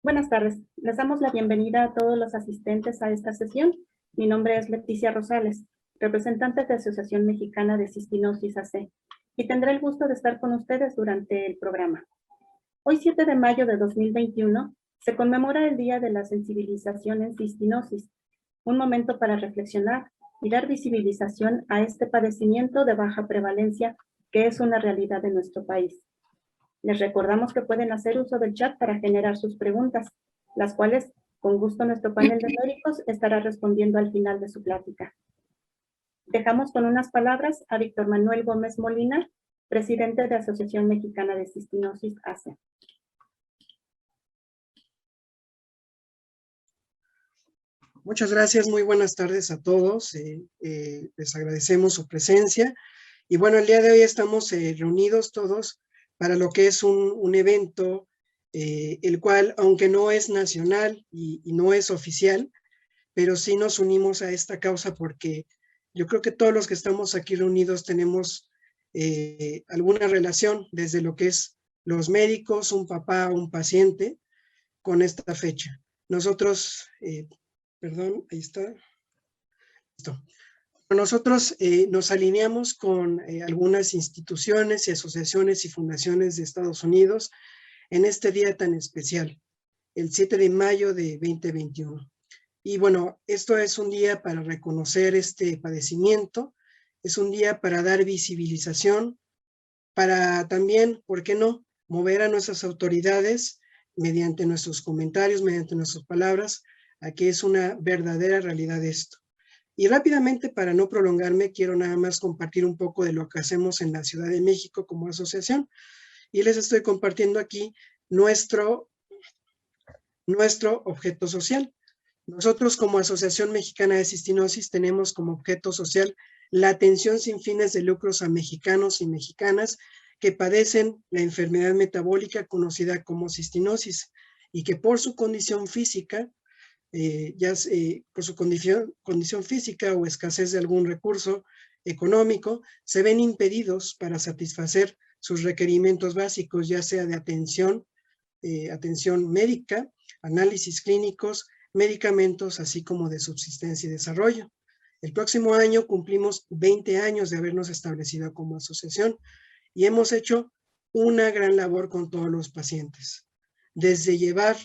Buenas tardes. Les damos la bienvenida a todos los asistentes a esta sesión. Mi nombre es Leticia Rosales, representante de Asociación Mexicana de Cistinosis AC, y tendré el gusto de estar con ustedes durante el programa. Hoy, 7 de mayo de 2021, se conmemora el Día de la Sensibilización en Cistinosis, un momento para reflexionar y dar visibilización a este padecimiento de baja prevalencia que es una realidad en nuestro país. Les recordamos que pueden hacer uso del chat para generar sus preguntas, las cuales, con gusto, nuestro panel de médicos estará respondiendo al final de su plática. Dejamos con unas palabras a Víctor Manuel Gómez Molina, presidente de Asociación Mexicana de Cistinosis AC. Muchas gracias, muy buenas tardes a todos. Les agradecemos su presencia. Y bueno, el día de hoy estamos reunidos todos para lo que es un evento, el cual, aunque no es nacional y no es oficial, pero sí nos unimos a esta causa porque yo creo que todos los que estamos aquí reunidos tenemos alguna relación desde lo que es los médicos, un papá, un paciente, con esta fecha. Nosotros, perdón, ahí está. Listo. Nosotros nos alineamos con algunas instituciones y asociaciones y fundaciones de Estados Unidos en este día tan especial, el 7 de mayo de 2021. Y bueno, esto es un día para reconocer este padecimiento, es un día para dar visibilización, para también, ¿por qué no?, mover a nuestras autoridades mediante nuestros comentarios, mediante nuestras palabras, a que es una verdadera realidad esto. Y rápidamente, para no prolongarme, quiero nada más compartir un poco de lo que hacemos en la Ciudad de México como asociación. Y les estoy compartiendo aquí nuestro objeto social. Nosotros como Asociación Mexicana de Cistinosis tenemos como objeto social la atención sin fines de lucros a mexicanos y mexicanas que padecen la enfermedad metabólica conocida como cistinosis y que por su condición física, por su condición física o escasez de algún recurso económico, se ven impedidos para satisfacer sus requerimientos básicos, ya sea de atención médica, análisis clínicos, medicamentos, así como de subsistencia y desarrollo. El próximo año cumplimos 20 años de habernos establecido como asociación y hemos hecho una gran labor con todos los pacientes. Desde llevar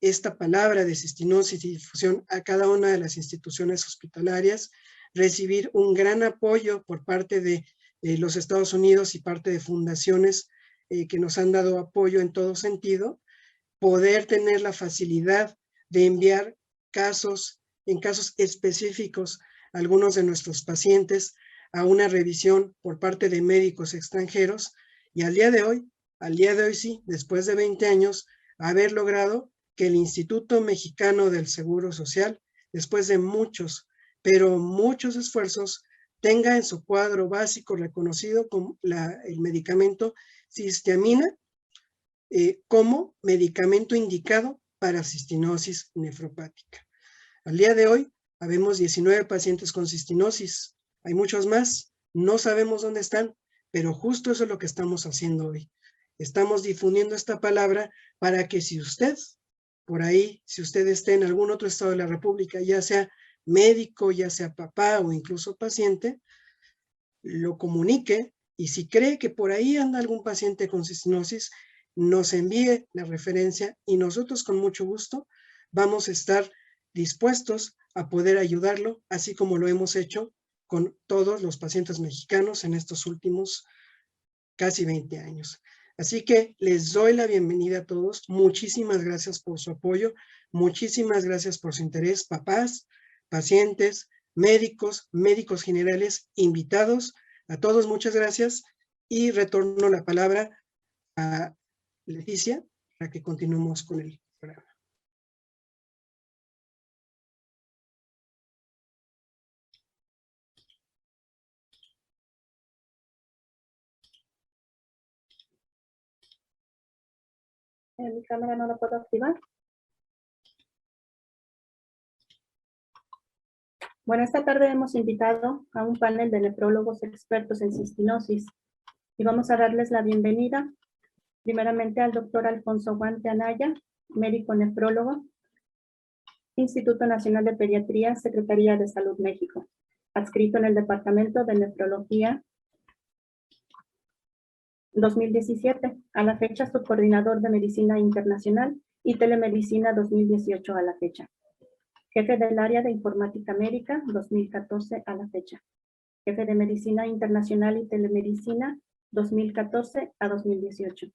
esta palabra de cistinosis y difusión a cada una de las instituciones hospitalarias, recibir un gran apoyo por parte de los Estados Unidos y parte de fundaciones que nos han dado apoyo en todo sentido, poder tener la facilidad de enviar en casos específicos, a algunos de nuestros pacientes a una revisión por parte de médicos extranjeros y al día de hoy sí, después de 20 años, haber logrado que el Instituto Mexicano del Seguro Social, después de muchos, pero muchos esfuerzos, tenga en su cuadro básico reconocido como el medicamento cistamina como medicamento indicado para cistinosis nefropática. Al día de hoy, habemos 19 pacientes con cistinosis. Hay muchos más, no sabemos dónde están, pero justo eso es lo que estamos haciendo hoy. Estamos difundiendo esta palabra para que si usted, por ahí, si usted esté en algún otro estado de la República, ya sea médico, ya sea papá o incluso paciente, lo comunique y si cree que por ahí anda algún paciente con cistinosis, nos envíe la referencia y nosotros con mucho gusto vamos a estar dispuestos a poder ayudarlo, así como lo hemos hecho con todos los pacientes mexicanos en estos últimos casi 20 años. Así que les doy la bienvenida a todos. Muchísimas gracias por su apoyo. Muchísimas gracias por su interés, papás, pacientes, médicos, médicos generales, invitados. A todos muchas gracias y retorno la palabra a Leticia para que continuemos con el programa. Mi cámara no la puedo activar. Bueno, esta tarde hemos invitado a un panel de nefrólogos expertos en cistinosis y vamos a darles la bienvenida primeramente al doctor Alfonso Guante Anaya, médico nefrólogo, Instituto Nacional de Pediatría, Secretaría de Salud México, adscrito en el Departamento de Nefrología 2017, a la fecha subcoordinador de Medicina Internacional y Telemedicina 2018 a la fecha. Jefe del área de Informática Médica 2014 a la fecha. Jefe de Medicina Internacional y Telemedicina 2014 a 2018.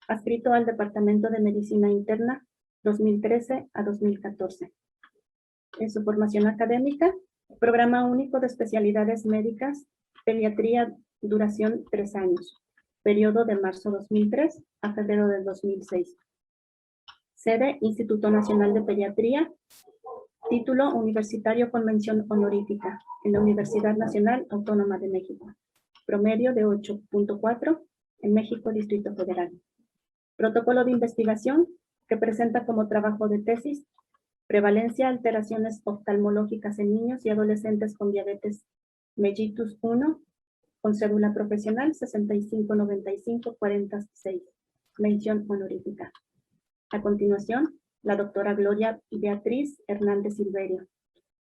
Adscrito al Departamento de Medicina Interna 2013 a 2014. En su formación académica, Programa Único de Especialidades Médicas, Pediatría, duración 3 años. Periodo de marzo 2003 a febrero del 2006. Sede, Instituto Nacional de Pediatría. Título universitario con mención honorífica en la Universidad Nacional Autónoma de México. Promedio de 8.4 en México, Distrito Federal. Protocolo de investigación que presenta como trabajo de tesis prevalencia alteraciones oftalmológicas en niños y adolescentes con diabetes mellitus 1 con cédula profesional 659546. Mención honorífica. A continuación, la doctora Gloria Beatriz Hernández Silverio,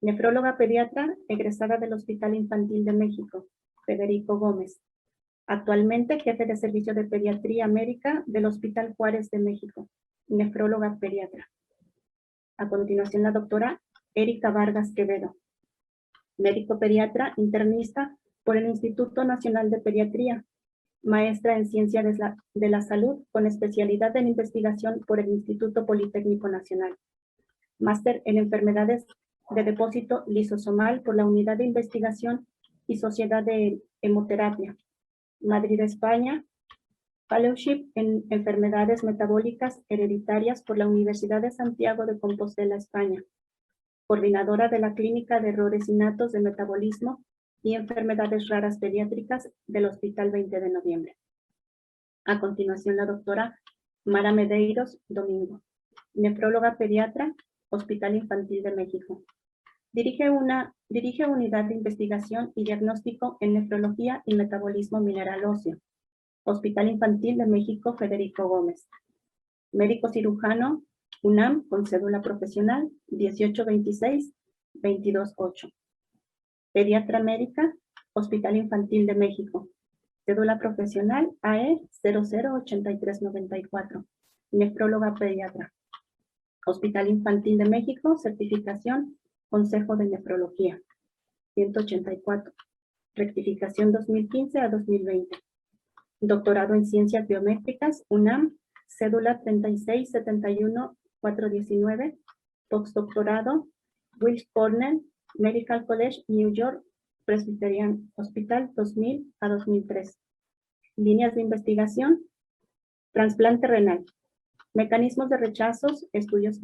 nefróloga pediatra egresada del Hospital Infantil de México, Federico Gómez. Actualmente jefe de servicio de pediatría médica del Hospital Juárez de México, nefróloga pediatra. A continuación, la doctora Erika Vargas Quevedo, médico pediatra internista por el Instituto Nacional de Pediatría, maestra en Ciencia de la Salud con especialidad en investigación por el Instituto Politécnico Nacional. Máster en Enfermedades de Depósito Lisosomal por la Unidad de Investigación y Sociedad de Hemoterapia, Madrid, España. Fellowship en Enfermedades Metabólicas Hereditarias por la Universidad de Santiago de Compostela, España. Coordinadora de la Clínica de Errores Innatos de Metabolismo y Enfermedades Raras Pediátricas del Hospital 20 de Noviembre. A continuación, la doctora Mara Medeiros Domingo, nefróloga pediatra, Hospital Infantil de México. Dirige Unidad de Investigación y Diagnóstico en Nefrología y Metabolismo Mineral Óseo, Hospital Infantil de México, Federico Gómez. Médico cirujano, UNAM, con cédula profesional 1826-228. Pediatra médica, Hospital Infantil de México. Cédula profesional AE 008394. Nefróloga pediatra. Hospital Infantil de México, certificación, Consejo de Nefrología. 184. Rectificación 2015 a 2020. Doctorado en Ciencias Biométricas, UNAM, cédula 3671419. Postdoctorado, Wills Cornell Medical College, New York, Presbyterian Hospital 2000 a 2003. Líneas de investigación, trasplante renal, mecanismos de rechazos, estudios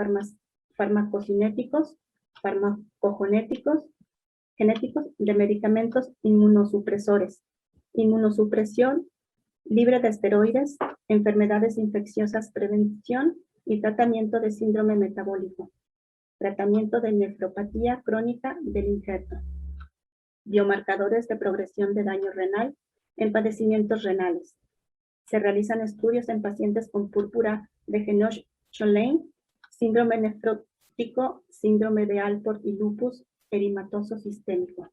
farmacocinéticos, farmacogenéticos, genéticos de medicamentos inmunosupresores, inmunosupresión libre de esteroides, enfermedades infecciosas, prevención y tratamiento de síndrome metabólico, tratamiento de nefropatía crónica del injerto, biomarcadores de progresión de daño renal en padecimientos renales. Se realizan estudios en pacientes con púrpura de Henoch-Schönlein, síndrome nefrótico, síndrome de Alport y lupus eritematoso sistémico.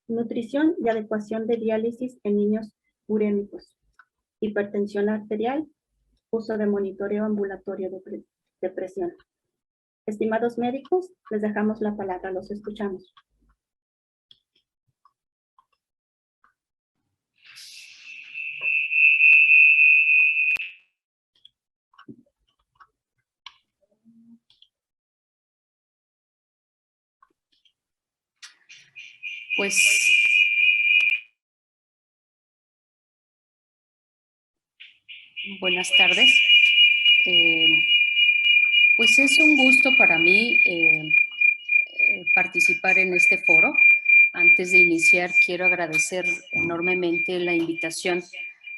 Nutrición y adecuación de diálisis en niños urémicos. Hipertensión arterial, uso de monitoreo ambulatorio de presión. Estimados médicos, les dejamos la palabra, los escuchamos. Pues buenas tardes. Pues es un gusto para mí participar en este foro. Antes de iniciar, quiero agradecer enormemente la invitación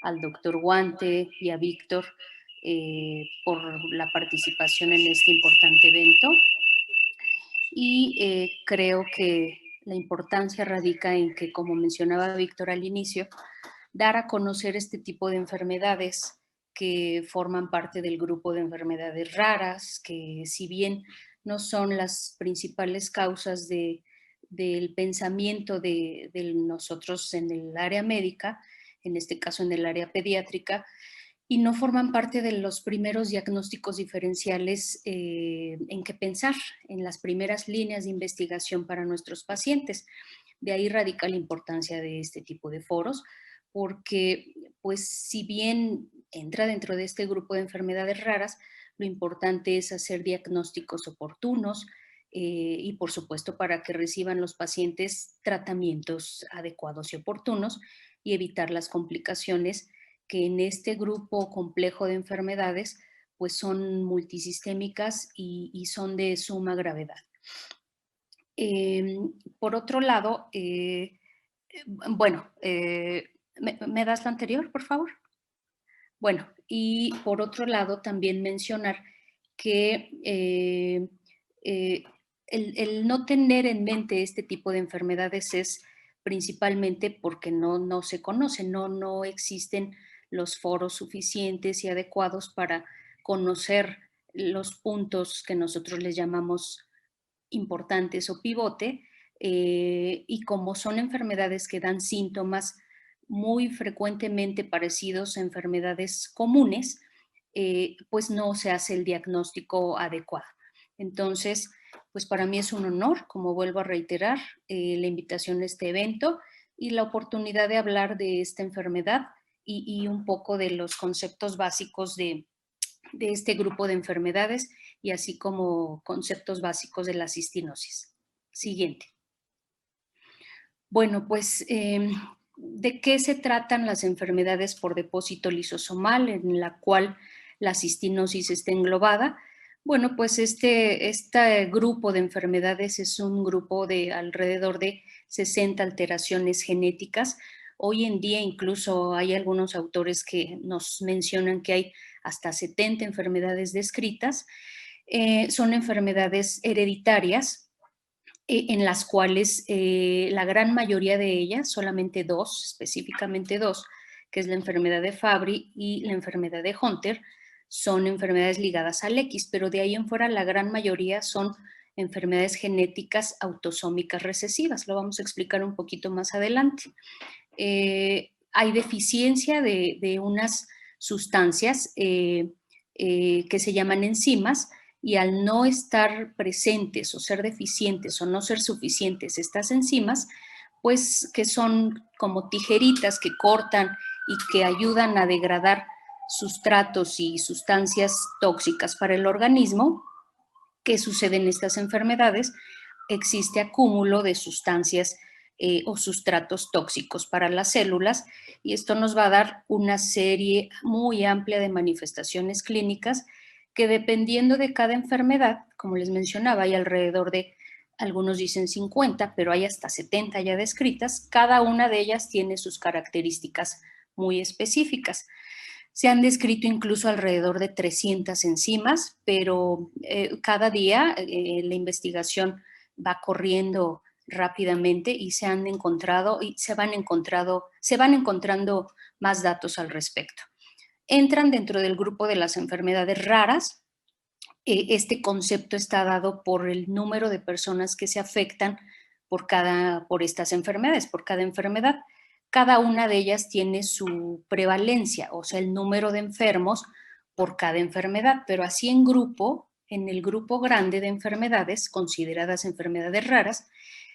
al doctor Guante y a Víctor por la participación en este importante evento. Y creo que la importancia radica en que, como mencionaba Víctor al inicio, dar a conocer este tipo de enfermedades que forman parte del grupo de enfermedades raras, que si bien no son las principales causas del pensamiento de nosotros en el área médica, en este caso en el área pediátrica, y no forman parte de los primeros diagnósticos diferenciales en que pensar, en las primeras líneas de investigación para nuestros pacientes. De ahí radica la importancia de este tipo de foros, porque pues si bien entra dentro de este grupo de enfermedades raras, lo importante es hacer diagnósticos oportunos y por supuesto para que reciban los pacientes tratamientos adecuados y oportunos y evitar las complicaciones que en este grupo complejo de enfermedades pues son multisistémicas y son de suma gravedad. Por otro lado, bueno, ¿me das la anterior, por favor? Bueno, y por otro lado también mencionar que el no tener en mente este tipo de enfermedades es principalmente porque no se conocen, no existen los foros suficientes y adecuados para conocer los puntos que nosotros les llamamos importantes o pivote, y como son enfermedades que dan síntomas muy frecuentemente parecidos a enfermedades comunes, pues no se hace el diagnóstico adecuado. Entonces, pues para mí es un honor, como vuelvo a reiterar, la invitación a este evento y la oportunidad de hablar de esta enfermedad y un poco de los conceptos básicos de este grupo de enfermedades y así como conceptos básicos de la cistinosis. Siguiente. Bueno, pues, ¿de qué se tratan las enfermedades por depósito lisosomal en la cual la cistinosis está englobada? Bueno, pues este grupo de enfermedades es un grupo de alrededor de 60 alteraciones genéticas. Hoy en día incluso hay algunos autores que nos mencionan que hay hasta 70 enfermedades descritas. Son enfermedades hereditarias en las cuales la gran mayoría de ellas, solamente dos, específicamente dos, que es la enfermedad de Fabry y la enfermedad de Hunter, son enfermedades ligadas al X, pero de ahí en fuera la gran mayoría son enfermedades genéticas autosómicas recesivas. Lo vamos a explicar un poquito más adelante. Hay deficiencia de unas sustancias que se llaman enzimas, y al no estar presentes o ser deficientes o no ser suficientes estas enzimas, pues que son como tijeritas que cortan y que ayudan a degradar sustratos y sustancias tóxicas para el organismo. ¿Qué sucede en estas enfermedades? Existe acúmulo de sustancias o sustratos tóxicos para las células, y esto nos va a dar una serie muy amplia de manifestaciones clínicas que, dependiendo de cada enfermedad, como les mencionaba, hay alrededor de, algunos dicen 50, pero hay hasta 70 ya descritas. Cada una de ellas tiene sus características muy específicas. Se han descrito incluso alrededor de 300 enzimas, pero cada día la investigación va corriendo rápidamente y se van encontrando más datos al respecto. Entran dentro del grupo de las enfermedades raras. Este concepto está dado por el número de personas que se afectan por estas enfermedades, por cada enfermedad. Cada una de ellas tiene su prevalencia, o sea, el número de enfermos por cada enfermedad, pero así en grupo, en el grupo grande de enfermedades, consideradas enfermedades raras,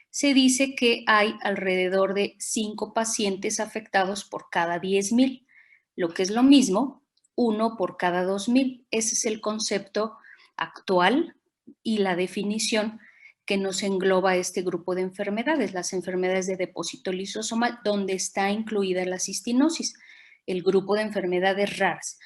se dice que hay alrededor de 5 pacientes afectados por cada 10,000, lo que es lo mismo, 1 por cada 2,000. Ese es el concepto actual y la definición que nos engloba este grupo de enfermedades, las enfermedades de depósito lisosomal, donde está incluida la cistinosis, el grupo de enfermedades raras.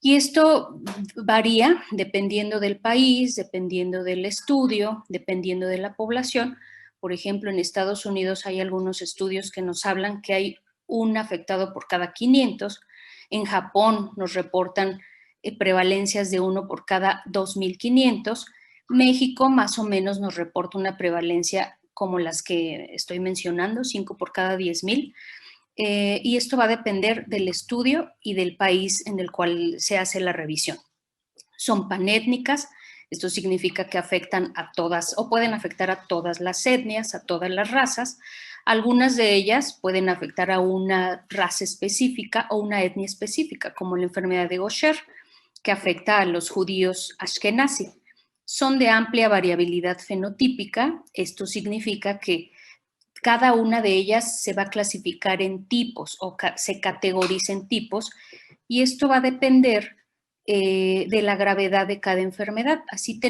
Y esto varía dependiendo del país, dependiendo del estudio, dependiendo de la población. Por ejemplo, en Estados Unidos hay algunos estudios que nos hablan que hay un afectado por cada 500. En Japón nos reportan prevalencias de 1 por cada 2,500. México más o menos nos reporta una prevalencia como las que estoy mencionando, 5 por cada 10,000. y esto va a depender del estudio y del país en el cual se hace la revisión. Son panétnicas, esto significa que afectan a todas o pueden afectar a todas las etnias, a todas las razas. Algunas de ellas pueden afectar a una raza específica o una etnia específica, como la enfermedad de Gaucher, que afecta a los judíos ashkenazi. Son de amplia variabilidad fenotípica. Esto significa que cada una de ellas se va a clasificar en tipos o se categoriza en tipos, y esto va a depender de la gravedad de cada enfermedad. Así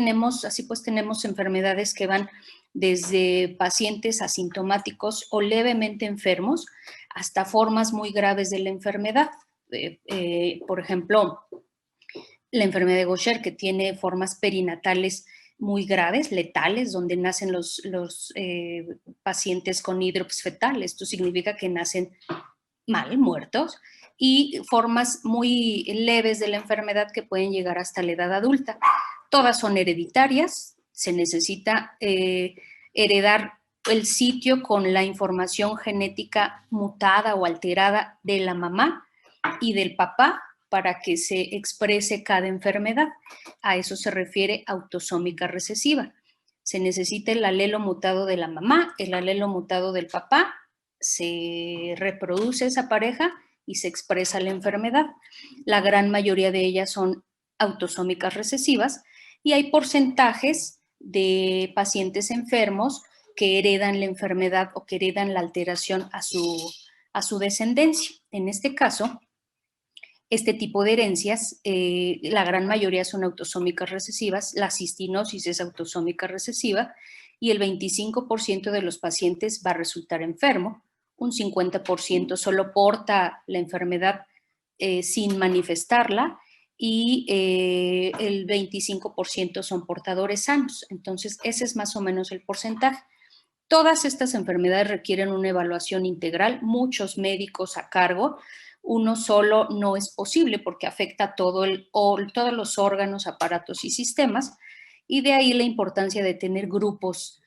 pues tenemos enfermedades que van desde pacientes asintomáticos o levemente enfermos hasta formas muy graves de la enfermedad. Por ejemplo, la enfermedad de Gaucher, que tiene formas perinatales muy graves, letales, donde nacen los pacientes con hidrops fetal. Esto significa que nacen mal, muertos, y formas muy leves de la enfermedad que pueden llegar hasta la edad adulta. Todas son hereditarias, se necesita heredar el sitio con la información genética mutada o alterada de la mamá y del papá para que se exprese cada enfermedad. A eso se refiere autosómica recesiva. Se necesita el alelo mutado de la mamá, el alelo mutado del papá, se reproduce esa pareja y se expresa la enfermedad. La gran mayoría de ellas son autosómicas recesivas y hay porcentajes de pacientes enfermos que heredan la enfermedad o que heredan la alteración a su descendencia. En este caso, este tipo de herencias, la gran mayoría son autosómicas recesivas, la cistinosis es autosómica recesiva y el 25% de los pacientes va a resultar enfermo, un 50% solo porta la enfermedad sin manifestarla y el 25% son portadores sanos. Entonces, ese es más o menos el porcentaje. Todas estas enfermedades requieren una evaluación integral, muchos médicos a cargo. Uno solo no es posible porque afecta a todos los órganos, aparatos y sistemas, y de ahí la importancia de tener grupos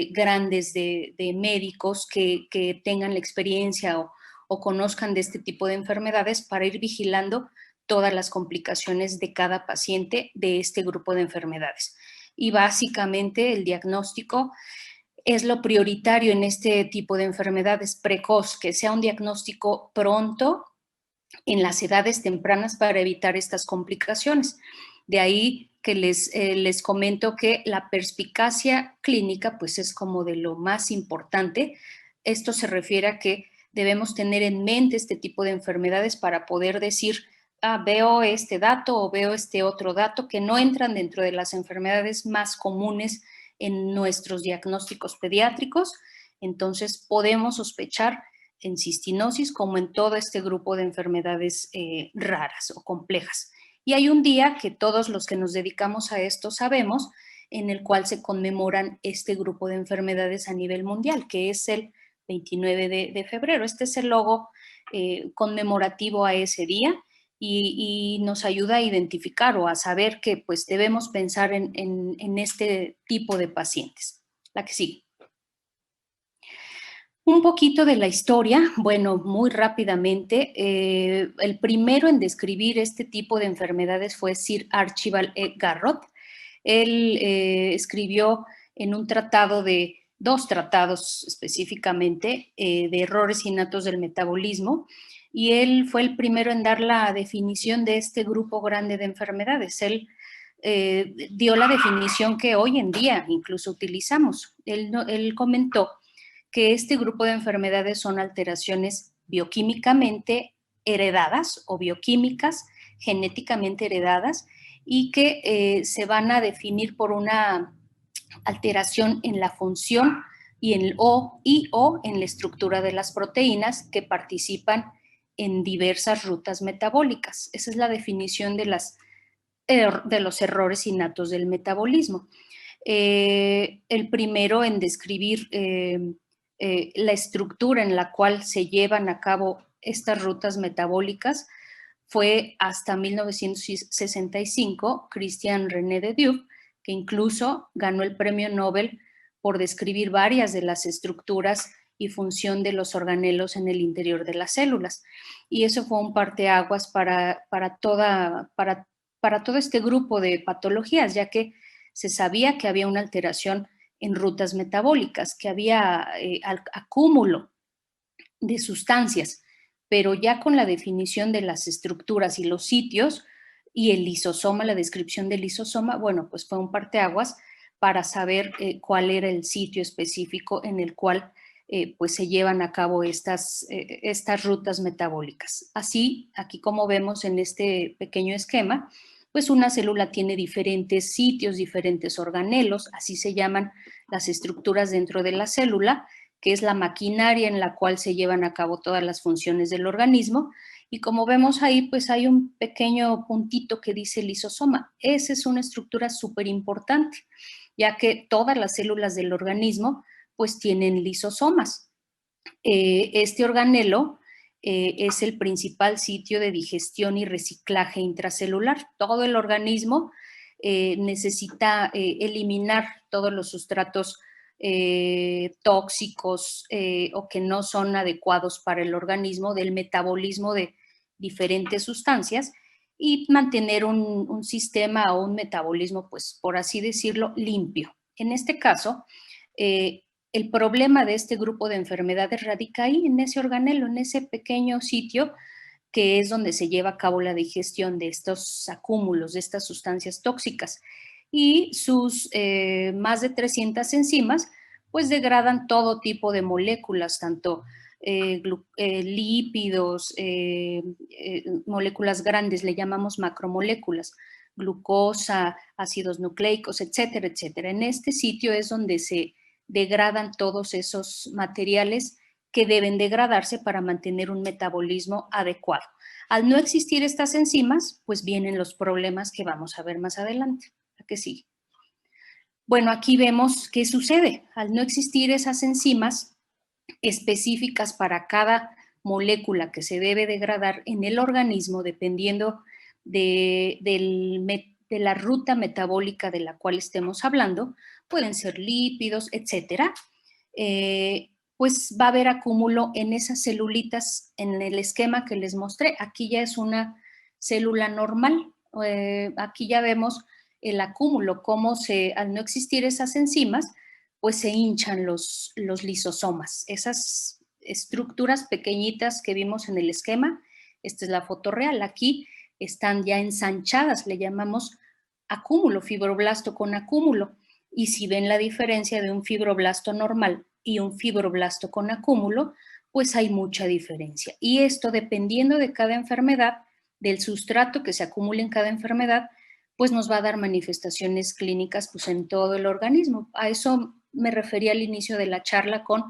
grandes de médicos que tengan la experiencia o conozcan de este tipo de enfermedades para ir vigilando todas las complicaciones de cada paciente de este grupo de enfermedades. Y básicamente el diagnóstico es lo prioritario en este tipo de enfermedades precoz, que sea un diagnóstico pronto en las edades tempranas para evitar estas complicaciones. De ahí que les comento que la perspicacia clínica pues es como de lo más importante. Esto se refiere a que debemos tener en mente este tipo de enfermedades para poder decir, veo este dato o veo este otro dato que no entran dentro de las enfermedades más comunes en nuestros diagnósticos pediátricos. Entonces podemos sospechar en cistinosis como en todo este grupo de enfermedades raras o complejas. Y hay un día que todos los que nos dedicamos a esto sabemos, en el cual se conmemoran este grupo de enfermedades a nivel mundial, que es el 29 de febrero. Este es el logo conmemorativo a ese día y nos ayuda a identificar o a saber que pues debemos pensar en este tipo de pacientes. La que sigue. Un poquito de la historia, bueno, muy rápidamente. El primero en describir este tipo de enfermedades fue Sir Archibald Garrod. Él escribió en un tratado dos tratados específicamente de errores innatos del metabolismo, y él fue el primero en dar la definición de este grupo grande de enfermedades. Él dio la definición que hoy en día incluso utilizamos. Él comentó que este grupo de enfermedades son alteraciones bioquímicamente heredadas o bioquímicas genéticamente heredadas y que se van a definir por una alteración en la función y o en la estructura de las proteínas que participan en diversas rutas metabólicas. Esa es la definición de los errores innatos del metabolismo. El primero en describir la estructura en la cual se llevan a cabo estas rutas metabólicas fue hasta 1965 Christian René de Dieu, que incluso ganó el premio Nobel por describir varias de las estructuras y función de los organelos en el interior de las células. Y eso fue un parteaguas para todo este grupo de patologías, ya que se sabía que había una alteración en rutas metabólicas, que había acúmulo de sustancias, pero ya con la definición de las estructuras y los sitios y el lisosoma, la descripción del lisosoma, bueno, pues fue un parteaguas para saber cuál era el sitio específico en el cual pues se llevan a cabo estas rutas metabólicas. Así, aquí como vemos en este pequeño esquema, pues una célula tiene diferentes sitios, diferentes organelos, así se llaman las estructuras dentro de la célula, que es la maquinaria en la cual se llevan a cabo todas las funciones del organismo. Y como vemos ahí, pues hay un pequeño puntito que dice lisosoma. Esa es una estructura súper importante, ya que todas las células del organismo pues tienen lisosomas. Este organelo es el principal sitio de digestión y reciclaje intracelular. Todo el organismo necesita eliminar todos los sustratos tóxicos o que no son adecuados para el organismo del metabolismo de diferentes sustancias y mantener un sistema o un metabolismo, pues por así decirlo, limpio. En este caso, el problema de este grupo de enfermedades radica ahí, en ese organelo, en ese pequeño sitio que es donde se lleva a cabo la digestión de estos acúmulos, de estas sustancias tóxicas. Y sus más de 300 enzimas, pues degradan todo tipo de moléculas, tanto lípidos, moléculas grandes, le llamamos macromoléculas, glucosa, ácidos nucleicos, etcétera, etcétera. En este sitio es donde se degradan todos esos materiales que deben degradarse para mantener un metabolismo adecuado. Al no existir estas enzimas, pues vienen los problemas que vamos a ver más adelante. ¿A qué sigue? Bueno, aquí vemos qué sucede. Al no existir esas enzimas específicas para cada molécula que se debe degradar en el organismo, dependiendo de la ruta metabólica de la cual estemos hablando, pueden ser lípidos, etcétera, pues va a haber acúmulo en esas celulitas en el esquema que les mostré. Aquí ya es una célula normal. Aquí ya vemos el acúmulo, cómo al no existir esas enzimas, pues se hinchan los lisosomas. Esas estructuras pequeñitas que vimos en el esquema, esta es la foto real, aquí están ya ensanchadas, le llamamos acúmulo, fibroblasto con acúmulo. Y si ven la diferencia de un fibroblasto normal y un fibroblasto con acúmulo, pues hay mucha diferencia. Y esto, dependiendo de cada enfermedad, del sustrato que se acumula en cada enfermedad, pues nos va a dar manifestaciones clínicas pues, en todo el organismo. A eso me refería al inicio de la charla con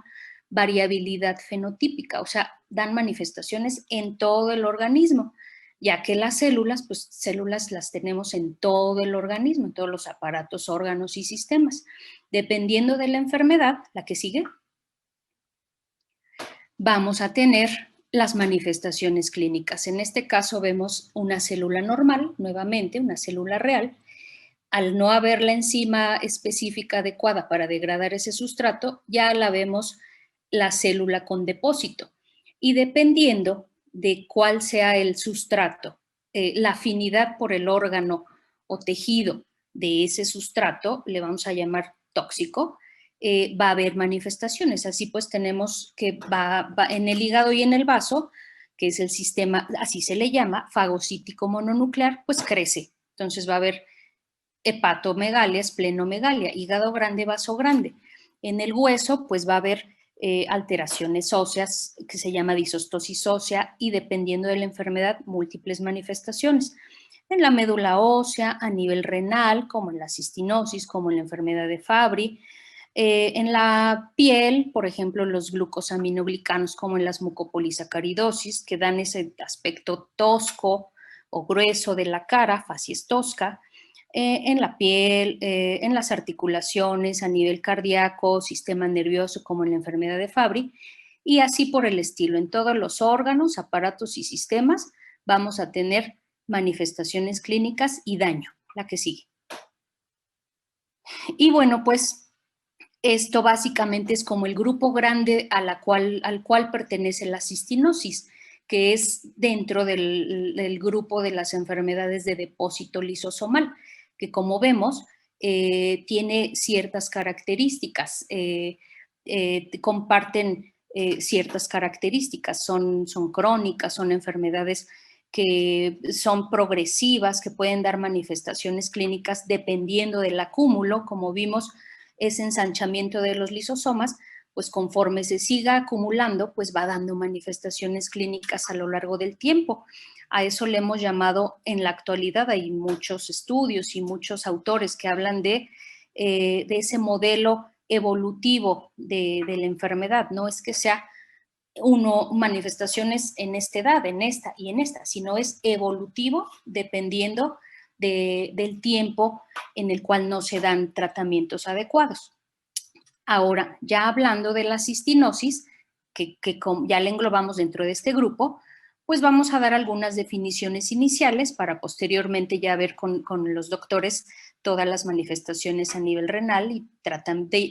variabilidad fenotípica, o sea, dan manifestaciones en todo el organismo, ya que las células, pues células las tenemos en todo el organismo, en todos los aparatos, órganos y sistemas. Dependiendo de la enfermedad, la que sigue, vamos a tener las manifestaciones clínicas. En este caso vemos una célula normal, nuevamente una célula real. Al no haber la enzima específica adecuada para degradar ese sustrato, ya la vemos la célula con depósito. Y dependiendo de cuál sea el sustrato, la afinidad por el órgano o tejido de ese sustrato, le vamos a llamar tóxico, va a haber manifestaciones. Así pues tenemos que va en el hígado y en el vaso, que es el sistema, así se le llama, fagocítico mononuclear, pues crece. Entonces va a haber hepatomegalia, esplenomegalia, hígado grande, vaso grande. En el hueso, pues va a haber alteraciones óseas, que se llama disostosis ósea, y dependiendo de la enfermedad, múltiples manifestaciones. En la médula ósea, a nivel renal, como en la cistinosis, como en la enfermedad de Fabry. En la piel, por ejemplo, los glucosaminoglicanos, como en las mucopolisacaridosis, que dan ese aspecto tosco o grueso de la cara, facies tosca. En la piel, en las articulaciones, a nivel cardíaco, sistema nervioso, como en la enfermedad de Fabry, y así por el estilo. En todos los órganos, aparatos y sistemas vamos a tener manifestaciones clínicas y daño. La que sigue. Y bueno, pues Esto básicamente es como el grupo grande al cual pertenece la cistinosis, que es dentro del grupo de las enfermedades de depósito lisosomal, que como vemos tiene ciertas características, comparten ciertas características, son crónicas, son enfermedades que son progresivas, que pueden dar manifestaciones clínicas dependiendo del acúmulo, como vimos, ese ensanchamiento de los lisosomas, pues conforme se siga acumulando, pues va dando manifestaciones clínicas a lo largo del tiempo. A eso le hemos llamado, en la actualidad hay muchos estudios y muchos autores que hablan de ese modelo evolutivo de la enfermedad. No es que sea manifestaciones en esta edad, en esta y en esta, sino es evolutivo dependiendo del tiempo en el cual no se dan tratamientos adecuados. Ahora, ya hablando de la cistinosis, que ya la englobamos dentro de este grupo, pues vamos a dar algunas definiciones iniciales para posteriormente ya ver con los doctores todas las manifestaciones a nivel renal y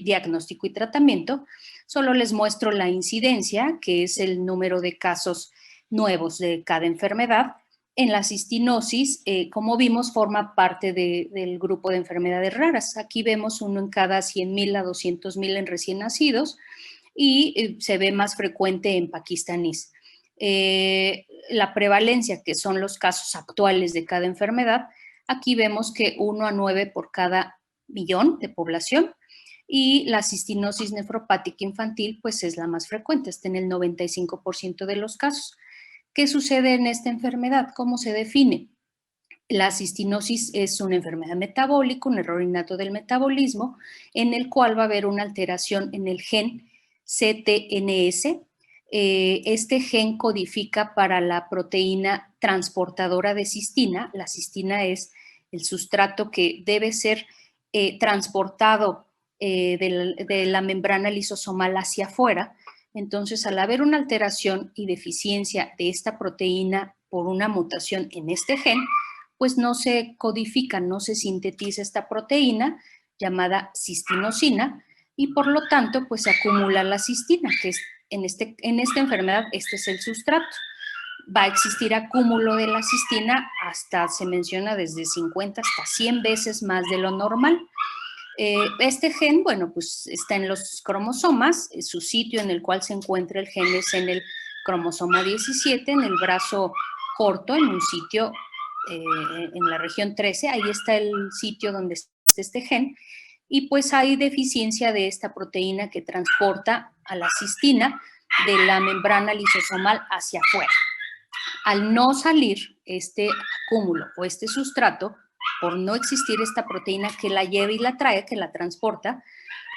diagnóstico y tratamiento. Solo les muestro la incidencia, que es el número de casos nuevos de cada enfermedad. En la cistinosis, como vimos, forma parte del grupo de enfermedades raras. Aquí vemos uno en cada 100,000 a 200,000 en recién nacidos y se ve más frecuente en pakistaníes. La prevalencia, que son los casos actuales de cada enfermedad, aquí vemos que 1 a 9 por cada millón de población, y la cistinosis nefropática infantil pues es la más frecuente, está en el 95% de los casos. ¿Qué sucede en esta enfermedad? ¿Cómo se define? La cistinosis es una enfermedad metabólica, un error innato del metabolismo, en el cual va a haber una alteración en el gen CTNS. Este gen codifica para la proteína transportadora de cistina. La cistina es el sustrato que debe ser transportado de la membrana lisosomal hacia afuera. Entonces, al haber una alteración y deficiencia de esta proteína por una mutación en este gen, pues no se codifica, no se sintetiza esta proteína llamada cistinosina y por lo tanto pues se acumula la cistina, que es en esta enfermedad este es el sustrato. Va a existir acúmulo de la cistina hasta, se menciona, desde 50 hasta 100 veces más de lo normal. Este gen, bueno, pues está en los cromosomas, su sitio en el cual se encuentra el gen es en el cromosoma 17, en el brazo corto, en un sitio en la región 13, ahí está el sitio donde está este gen, y pues hay deficiencia de esta proteína que transporta a la cistina de la membrana lisosomal hacia afuera. Al no salir este acúmulo o este sustrato, por no existir esta proteína que la lleva y la trae, que la transporta,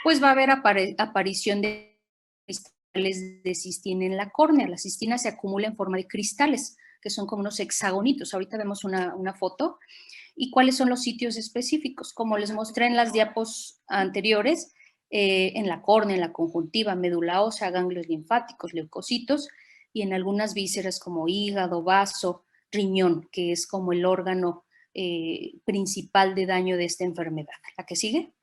pues va a haber aparición de cristales de cistina en la córnea. La cistina se acumula en forma de cristales, que son como unos hexagonitos. Ahorita vemos una foto. ¿Y cuáles son los sitios específicos? Como les mostré en las diapos anteriores, en la córnea, en la conjuntiva, médula ósea, ganglios linfáticos, leucocitos, y en algunas vísceras como hígado, vaso, riñón, que es como el órgano principal de daño de esta enfermedad. ¿La que sigue?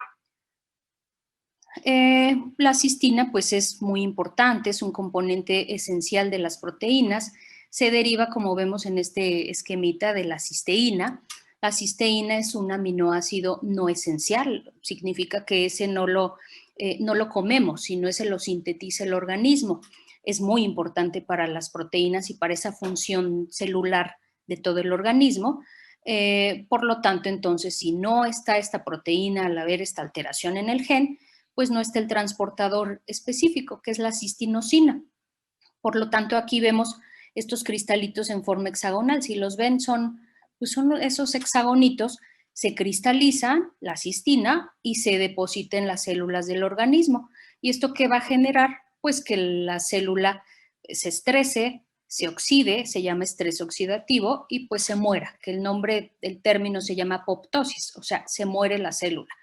La cistina pues es muy importante, es un componente esencial de las proteínas, se deriva, como vemos en este esquemita, de la cisteína. La cisteína es un aminoácido no esencial, significa que ese no lo comemos, sino ese lo sintetiza el organismo. Es muy importante para las proteínas y para esa función celular de todo el organismo. Por lo tanto, entonces, si no está esta proteína al haber esta alteración en el gen, pues no está el transportador específico, que es la cistinosina. Por lo tanto, aquí vemos estos cristalitos en forma hexagonal. Si los ven, pues son esos hexagonitos, se cristaliza la cistina y se deposita en las células del organismo. ¿Y esto qué va a generar? Pues que la célula se estrese, se oxide, se llama estrés oxidativo y pues se muera, que el término se llama apoptosis, o sea, se muere la célula.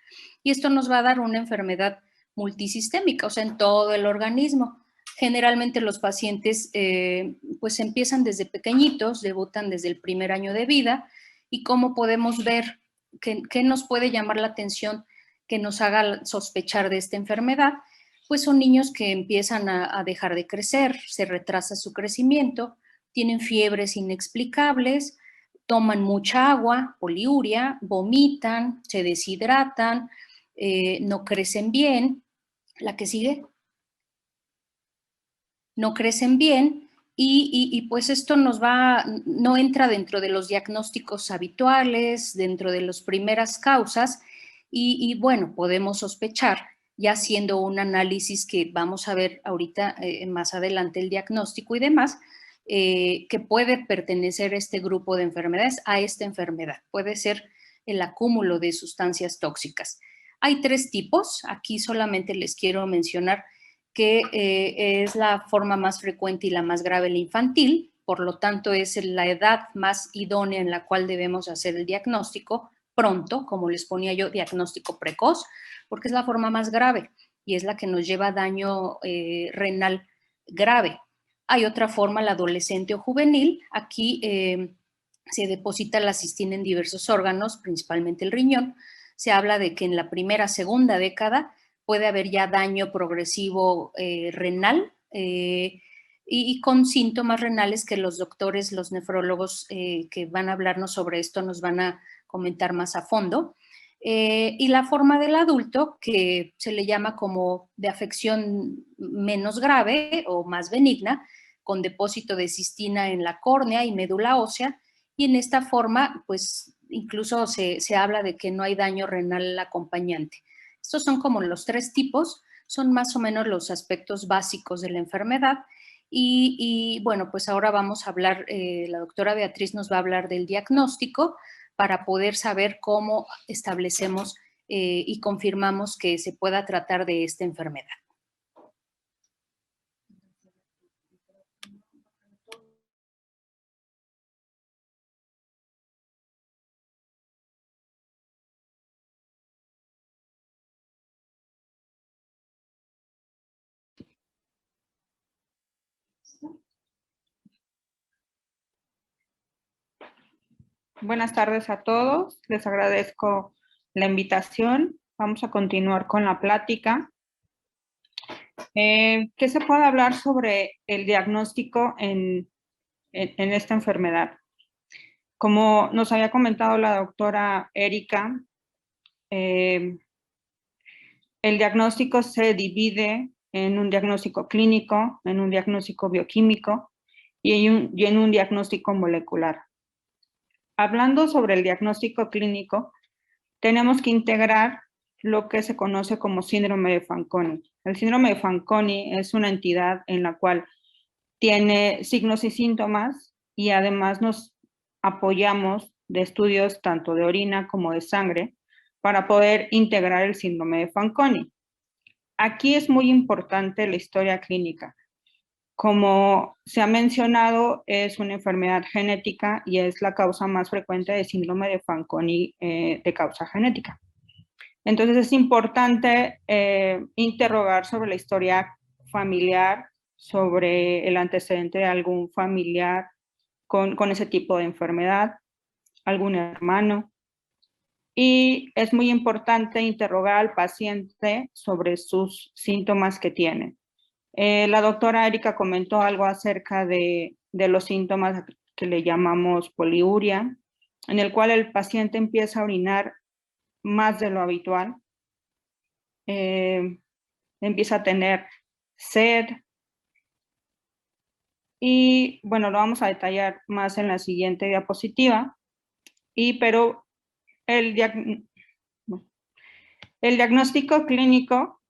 Y esto nos va a dar una enfermedad multisistémica, o sea, en todo el organismo. Generalmente los pacientes pues empiezan desde pequeñitos, debutan desde el primer año de vida y cómo podemos ver, qué nos puede llamar la atención, que nos haga sospechar de esta enfermedad, pues son niños que empiezan a dejar de crecer, se retrasa su crecimiento, tienen fiebres inexplicables, toman mucha agua, poliuria, vomitan, se deshidratan, no crecen bien. ¿La que sigue? No crecen bien y pues esto no entra dentro de los diagnósticos habituales, dentro de las primeras causas y bueno, podemos sospechar, ya haciendo un análisis que vamos a ver ahorita más adelante el diagnóstico y demás, que puede pertenecer este grupo de enfermedades a esta enfermedad. Puede ser el acúmulo de sustancias tóxicas. Hay 3 tipos, aquí solamente les quiero mencionar que es la forma más frecuente y la más grave, la infantil, por lo tanto es la edad más idónea en la cual debemos hacer el diagnóstico pronto, como les ponía yo, diagnóstico precoz, porque es la forma más grave y es la que nos lleva a daño renal grave. Hay otra forma, la adolescente o juvenil, aquí se deposita la cistina en diversos órganos, principalmente el riñón. Se habla de que en la primera, segunda década puede haber ya daño progresivo renal y con síntomas renales que los doctores, los nefrólogos que van a hablarnos sobre esto nos van a comentar más a fondo. Y la forma del adulto, que se le llama como de afección menos grave o más benigna, con depósito de cistina en la córnea y médula ósea, y en esta forma, pues incluso se habla de que no hay daño renal acompañante. Estos son como los 3 tipos, son más o menos los aspectos básicos de la enfermedad. Y bueno, pues ahora vamos a hablar, la doctora Beatriz nos va a hablar del diagnóstico para poder saber cómo establecemos y confirmamos que se pueda tratar de esta enfermedad. Buenas tardes a todos, les agradezco la invitación. Vamos a continuar con la plática. ¿Qué se puede hablar sobre el diagnóstico en esta enfermedad? Como nos había comentado la doctora Erika, el diagnóstico se divide en un diagnóstico clínico, en un diagnóstico bioquímico y en un diagnóstico molecular. Hablando sobre el diagnóstico clínico, tenemos que integrar lo que se conoce como síndrome de Fanconi. El síndrome de Fanconi es una entidad en la cual tiene signos y síntomas y además nos apoyamos de estudios tanto de orina como de sangre para poder integrar el síndrome de Fanconi. Aquí es muy importante la historia clínica. Como se ha mencionado, es una enfermedad genética y es la causa más frecuente de síndrome de Fanconi de causa genética. Entonces es importante interrogar sobre la historia familiar, sobre el antecedente de algún familiar con ese tipo de enfermedad, algún hermano. Y es muy importante interrogar al paciente sobre sus síntomas que tiene. La doctora Erika comentó algo acerca de los síntomas que le llamamos poliuria, en el cual el paciente empieza a orinar más de lo habitual, empieza a tener sed y bueno, lo vamos a detallar más en la siguiente diapositiva, pero el diagnóstico clínico,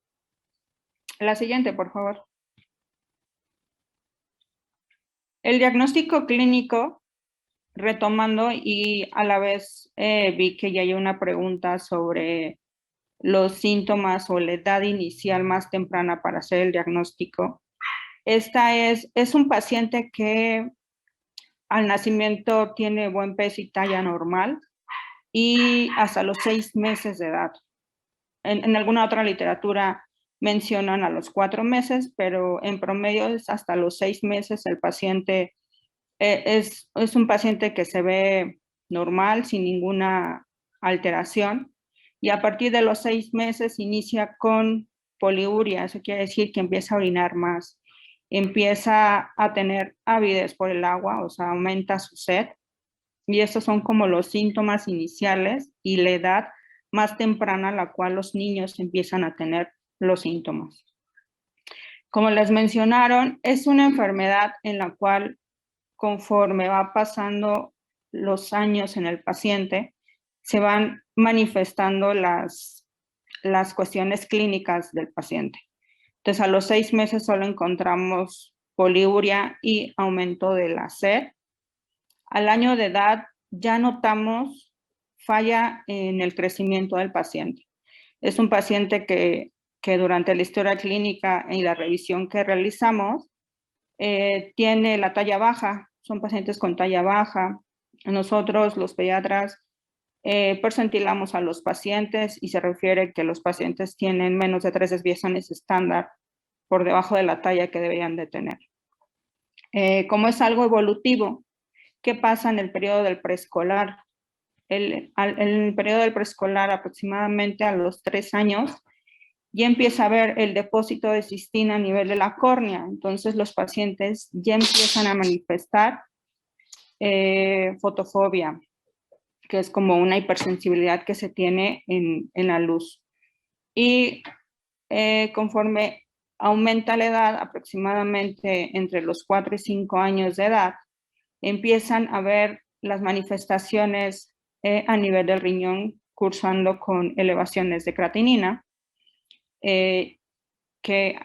la siguiente por favor. El diagnóstico clínico, retomando y a la vez vi que ya hay una pregunta sobre los síntomas o la edad inicial más temprana para hacer el diagnóstico. Esta es un paciente que al nacimiento tiene buen peso y talla normal y hasta los 6 meses de edad. En alguna otra literatura mencionan a los 4 meses, pero en promedio es hasta los 6 meses el paciente es un paciente que se ve normal, sin ninguna alteración, y a partir de los 6 meses inicia con poliuria, eso quiere decir que empieza a orinar más, empieza a tener avidez por el agua, o sea, aumenta su sed, y estos son como los síntomas iniciales y la edad más temprana a la cual los niños empiezan a tener los síntomas. Como les mencionaron, es una enfermedad en la cual conforme va pasando los años en el paciente, se van manifestando las cuestiones clínicas del paciente. Entonces, a los 6 meses solo encontramos poliuria y aumento de la sed. Al año de edad ya notamos falla en el crecimiento del paciente. Es un paciente que durante la historia clínica y la revisión que realizamos tiene la talla baja, son pacientes con talla baja. Nosotros, los pediatras, percentilamos a los pacientes y se refiere que los pacientes tienen menos de 3 desviaciones estándar por debajo de la talla que deberían de tener. Como es algo evolutivo, ¿qué pasa en el periodo del preescolar? En el periodo del preescolar, aproximadamente a los 3 años, ya empieza a haber el depósito de cistina a nivel de la córnea. Entonces los pacientes ya empiezan a manifestar fotofobia, que es como una hipersensibilidad que se tiene en la luz. Y conforme aumenta la edad, aproximadamente entre los 4 y 5 años de edad, empiezan a ver las manifestaciones a nivel del riñón cursando con elevaciones de creatinina, que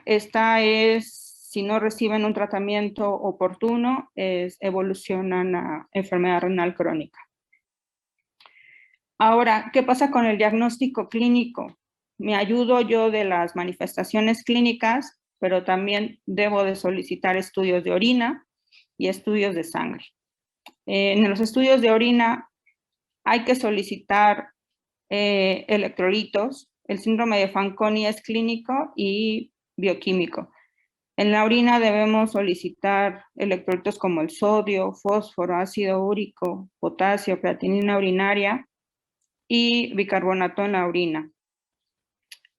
esta es, si no reciben un tratamiento oportuno, evolucionan a enfermedad renal crónica. Ahora, ¿qué pasa con el diagnóstico clínico? Me ayudo yo de las manifestaciones clínicas, pero también debo de solicitar estudios de orina y estudios de sangre. En los estudios de orina hay que solicitar electrolitos. El síndrome de Fanconi es clínico y bioquímico. En la orina debemos solicitar electrolitos como el sodio, fósforo, ácido úrico, potasio, creatinina urinaria y bicarbonato en la orina.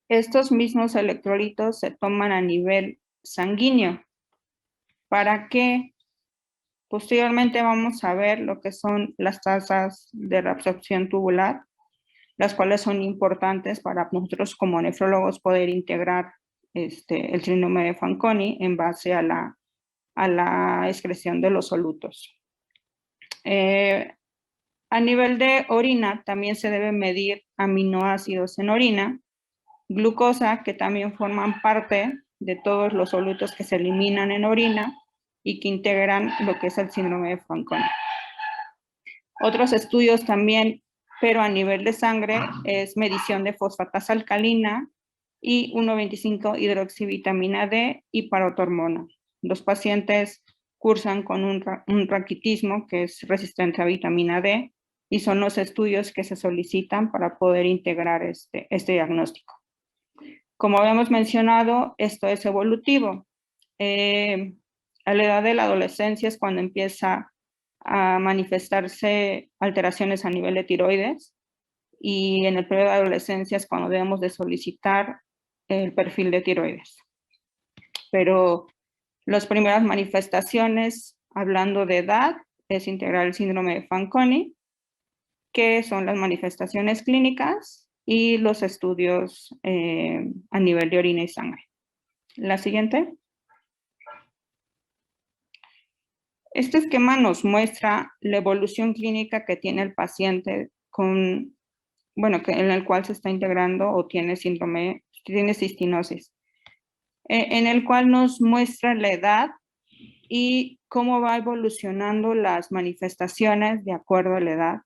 Estos mismos electrolitos se toman a nivel sanguíneo. ¿Para qué? Posteriormente vamos a ver lo que son las tasas de reabsorción tubular, las cuales son importantes para nosotros como nefrólogos poder integrar el síndrome de Fanconi en base a la excreción de los solutos. A nivel de orina también se debe medir aminoácidos en orina, glucosa, que también forman parte de todos los solutos que se eliminan en orina y que integran lo que es el síndrome de Fanconi. Otros estudios también, pero a nivel de sangre, es medición de fosfatasa alcalina y 1,25 hidroxivitamina D y parotormona. Los pacientes cursan con un raquitismo que es resistente a vitamina D y son los estudios que se solicitan para poder integrar este diagnóstico. Como habíamos mencionado, esto es evolutivo. A la edad de la adolescencia es cuando empieza a manifestarse alteraciones a nivel de tiroides y en el periodo de adolescencia es cuando debemos de solicitar el perfil de tiroides. Pero las primeras manifestaciones, hablando de edad, es integrar el síndrome de Fanconi, que son las manifestaciones clínicas y los estudios a nivel de orina y sangre. La siguiente. Este esquema nos muestra la evolución clínica que tiene el paciente en el cual se está integrando o tiene cistinosis, en el cual nos muestra la edad y cómo va evolucionando las manifestaciones de acuerdo a la edad.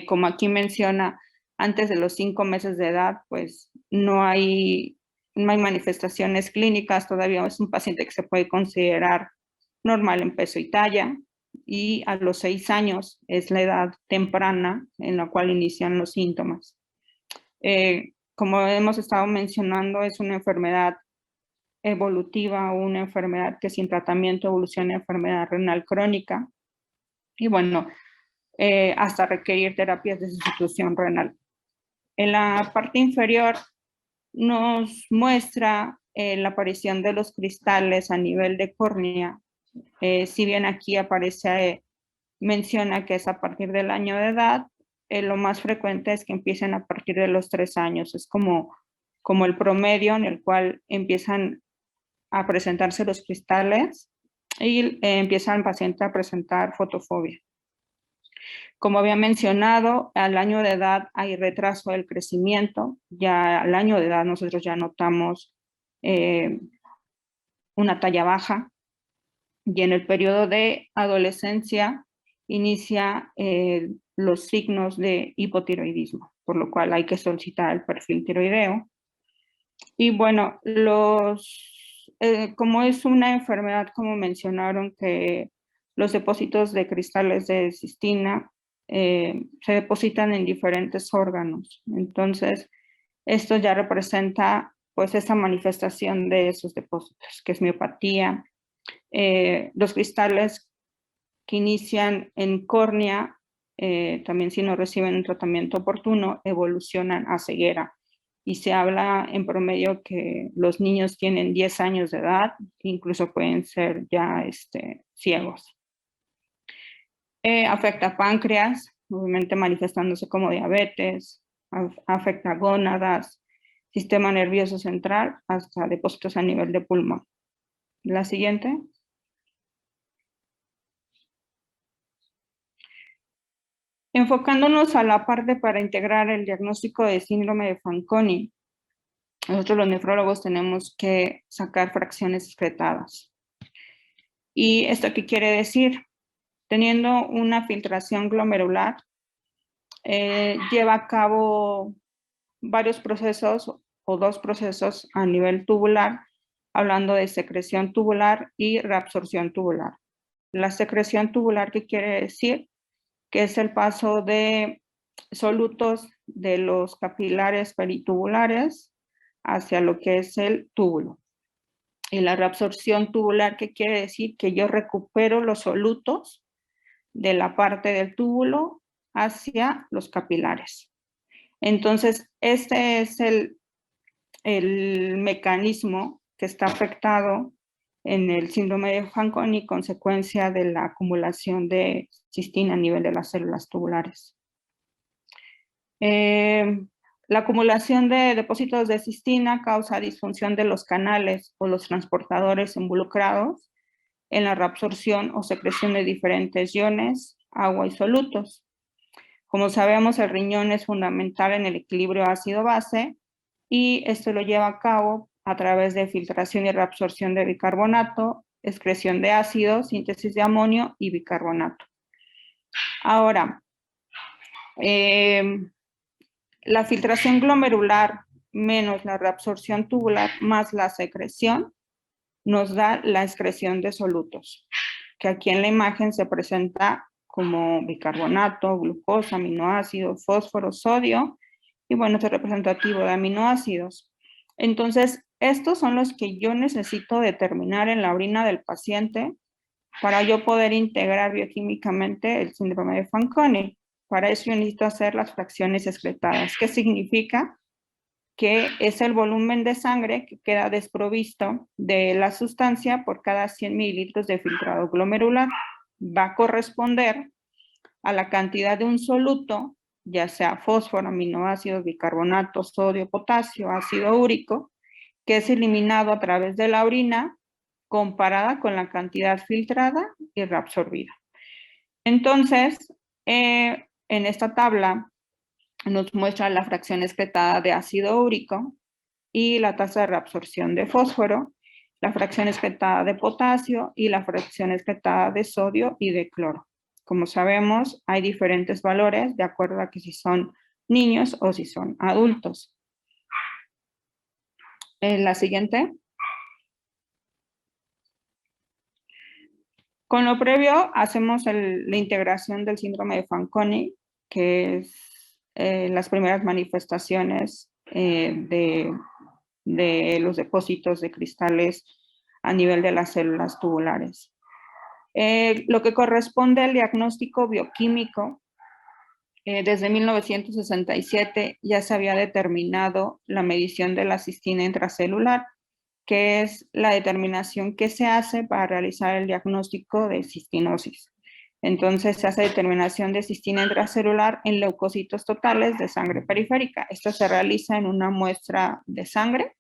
Como aquí menciona, antes de los 5 meses de edad, pues no hay manifestaciones clínicas, todavía es un paciente que se puede considerar normal en peso y talla, y a los 6 años es la edad temprana en la cual inician los síntomas. Como hemos estado mencionando, es una enfermedad evolutiva o una enfermedad que sin tratamiento evoluciona a enfermedad renal crónica y bueno, hasta requerir terapias de sustitución renal. En la parte inferior nos muestra la aparición de los cristales a nivel de córnea. Si bien aquí aparece, menciona que es a partir del año de edad, lo más frecuente es que empiecen a partir de los 3 años. Es como el promedio en el cual empiezan a presentarse los cristales y empiezan el paciente a presentar fotofobia. Como había mencionado, al año de edad hay retraso del crecimiento. Ya al año de edad nosotros ya notamos una talla baja, y en el periodo de adolescencia inicia los signos de hipotiroidismo, por lo cual hay que solicitar el perfil tiroideo. Y bueno, como es una enfermedad, como mencionaron, que los depósitos de cristales de cistina se depositan en diferentes órganos. Entonces, esto ya representa pues esa manifestación de esos depósitos, que es miopatía. Los cristales que inician en córnea, también si no reciben un tratamiento oportuno, evolucionan a ceguera. Y se habla en promedio que los niños tienen 10 años de edad, incluso pueden ser ya ciegos. Afecta a páncreas, obviamente manifestándose como diabetes, afecta a gónadas, sistema nervioso central, hasta depósitos a nivel de pulmón. La siguiente. Enfocándonos a la parte para integrar el diagnóstico de síndrome de Fanconi, nosotros los nefrólogos tenemos que sacar fracciones excretadas. ¿Y esto qué quiere decir? Teniendo una filtración glomerular, lleva a cabo varios procesos o 2 procesos a nivel tubular, hablando de secreción tubular y reabsorción tubular. La secreción tubular, ¿qué quiere decir? Que es el paso de solutos de los capilares peritubulares hacia lo que es el túbulo. Y la reabsorción tubular, ¿qué quiere decir? Que yo recupero los solutos de la parte del túbulo hacia los capilares. Entonces, este es el mecanismo que está afectado en el síndrome de Fanconi, consecuencia de la acumulación de cistina a nivel de las células tubulares. La acumulación de depósitos de cistina causa disfunción de los canales o los transportadores involucrados en la reabsorción o secreción de diferentes iones, agua y solutos. Como sabemos, el riñón es fundamental en el equilibrio ácido-base y esto lo lleva a cabo a través de filtración y reabsorción de bicarbonato, excreción de ácido, síntesis de amonio y bicarbonato. Ahora, la filtración glomerular menos la reabsorción tubular más la secreción nos da la excreción de solutos, que aquí en la imagen se presenta como bicarbonato, glucosa, aminoácidos, fósforo, sodio, y bueno, este es representativo de aminoácidos. Entonces, estos son los que yo necesito determinar en la orina del paciente para yo poder integrar bioquímicamente el síndrome de Fanconi. Para eso yo necesito hacer las fracciones excretadas. ¿Qué significa? Que es el volumen de sangre que queda desprovisto de la sustancia por cada 100 mililitros de filtrado glomerular. Va a corresponder a la cantidad de un soluto, ya sea fósforo, aminoácidos, bicarbonato, sodio, potasio, ácido úrico, que es eliminado a través de la orina comparada con la cantidad filtrada y reabsorbida. Entonces, en esta tabla nos muestra la fracción excretada de ácido úrico y la tasa de reabsorción de fósforo, la fracción excretada de potasio y la fracción excretada de sodio y de cloro. Como sabemos, hay diferentes valores de acuerdo a que si son niños o si son adultos. La siguiente. Con lo previo, hacemos la integración del síndrome de Fanconi, que es las primeras manifestaciones de los depósitos de cristales a nivel de las células tubulares. Lo que corresponde al diagnóstico bioquímico, desde 1967 ya se había determinado la medición de la cistina intracelular, que es la determinación que se hace para realizar el diagnóstico de cistinosis. Entonces se hace determinación de cistina intracelular en leucocitos totales de sangre periférica. Esto se realiza en una muestra de sangre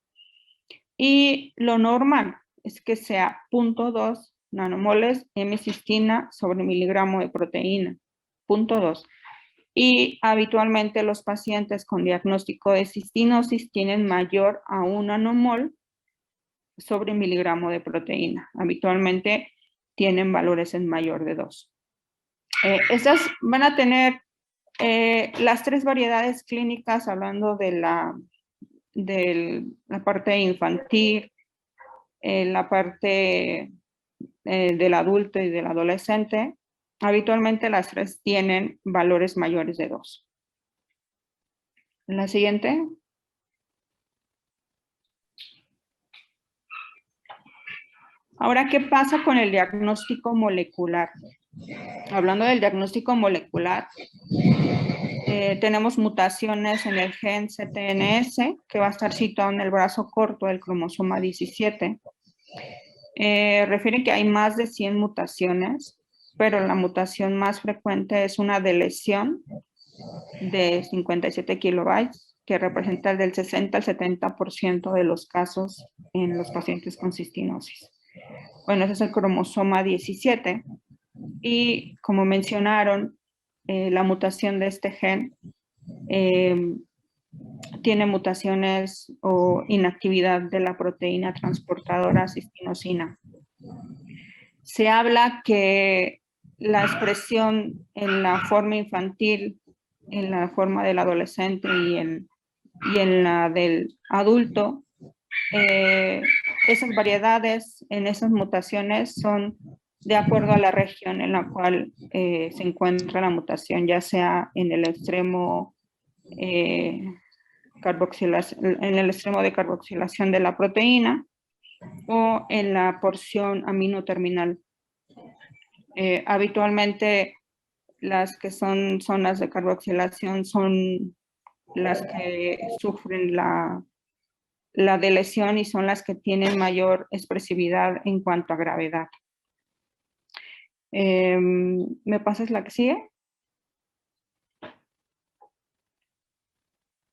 y lo normal es que sea 0.2 nanomoles hemicistina sobre miligramo de proteína, 0.2. Y habitualmente los pacientes con diagnóstico de cistinosis tienen mayor a 1 nanomol sobre miligramo de proteína. Habitualmente tienen valores en mayor de 2. Estas van a tener las 3 variedades clínicas, hablando de la parte infantil, la parte del adulto y del adolescente. Habitualmente las 3 tienen valores mayores de 2. La siguiente. Ahora, ¿qué pasa con el diagnóstico molecular? Hablando del diagnóstico molecular, tenemos mutaciones en el gen CTNS, que va a estar situado en el brazo corto del cromosoma 17. Refiere que hay más de 100 mutaciones, pero la mutación más frecuente es una deleción de 57 kilobytes, que representa del 60 al 70% de los casos en los pacientes con cistinosis. Bueno, ese es el cromosoma 17. Y como mencionaron, la mutación de este gen tiene mutaciones o inactividad de la proteína transportadora cistinosina. Se habla que la expresión en la forma infantil, en la forma del adolescente y en la del adulto, esas variedades en esas mutaciones son de acuerdo a la región en la cual se encuentra la mutación, ya sea en el extremo en el extremo de carboxilación de la proteína o en la porción aminoterminal. Habitualmente las que son zonas de carboxilación son las que sufren la deleción y son las que tienen mayor expresividad en cuanto a gravedad. ¿Me pasas la que sigue?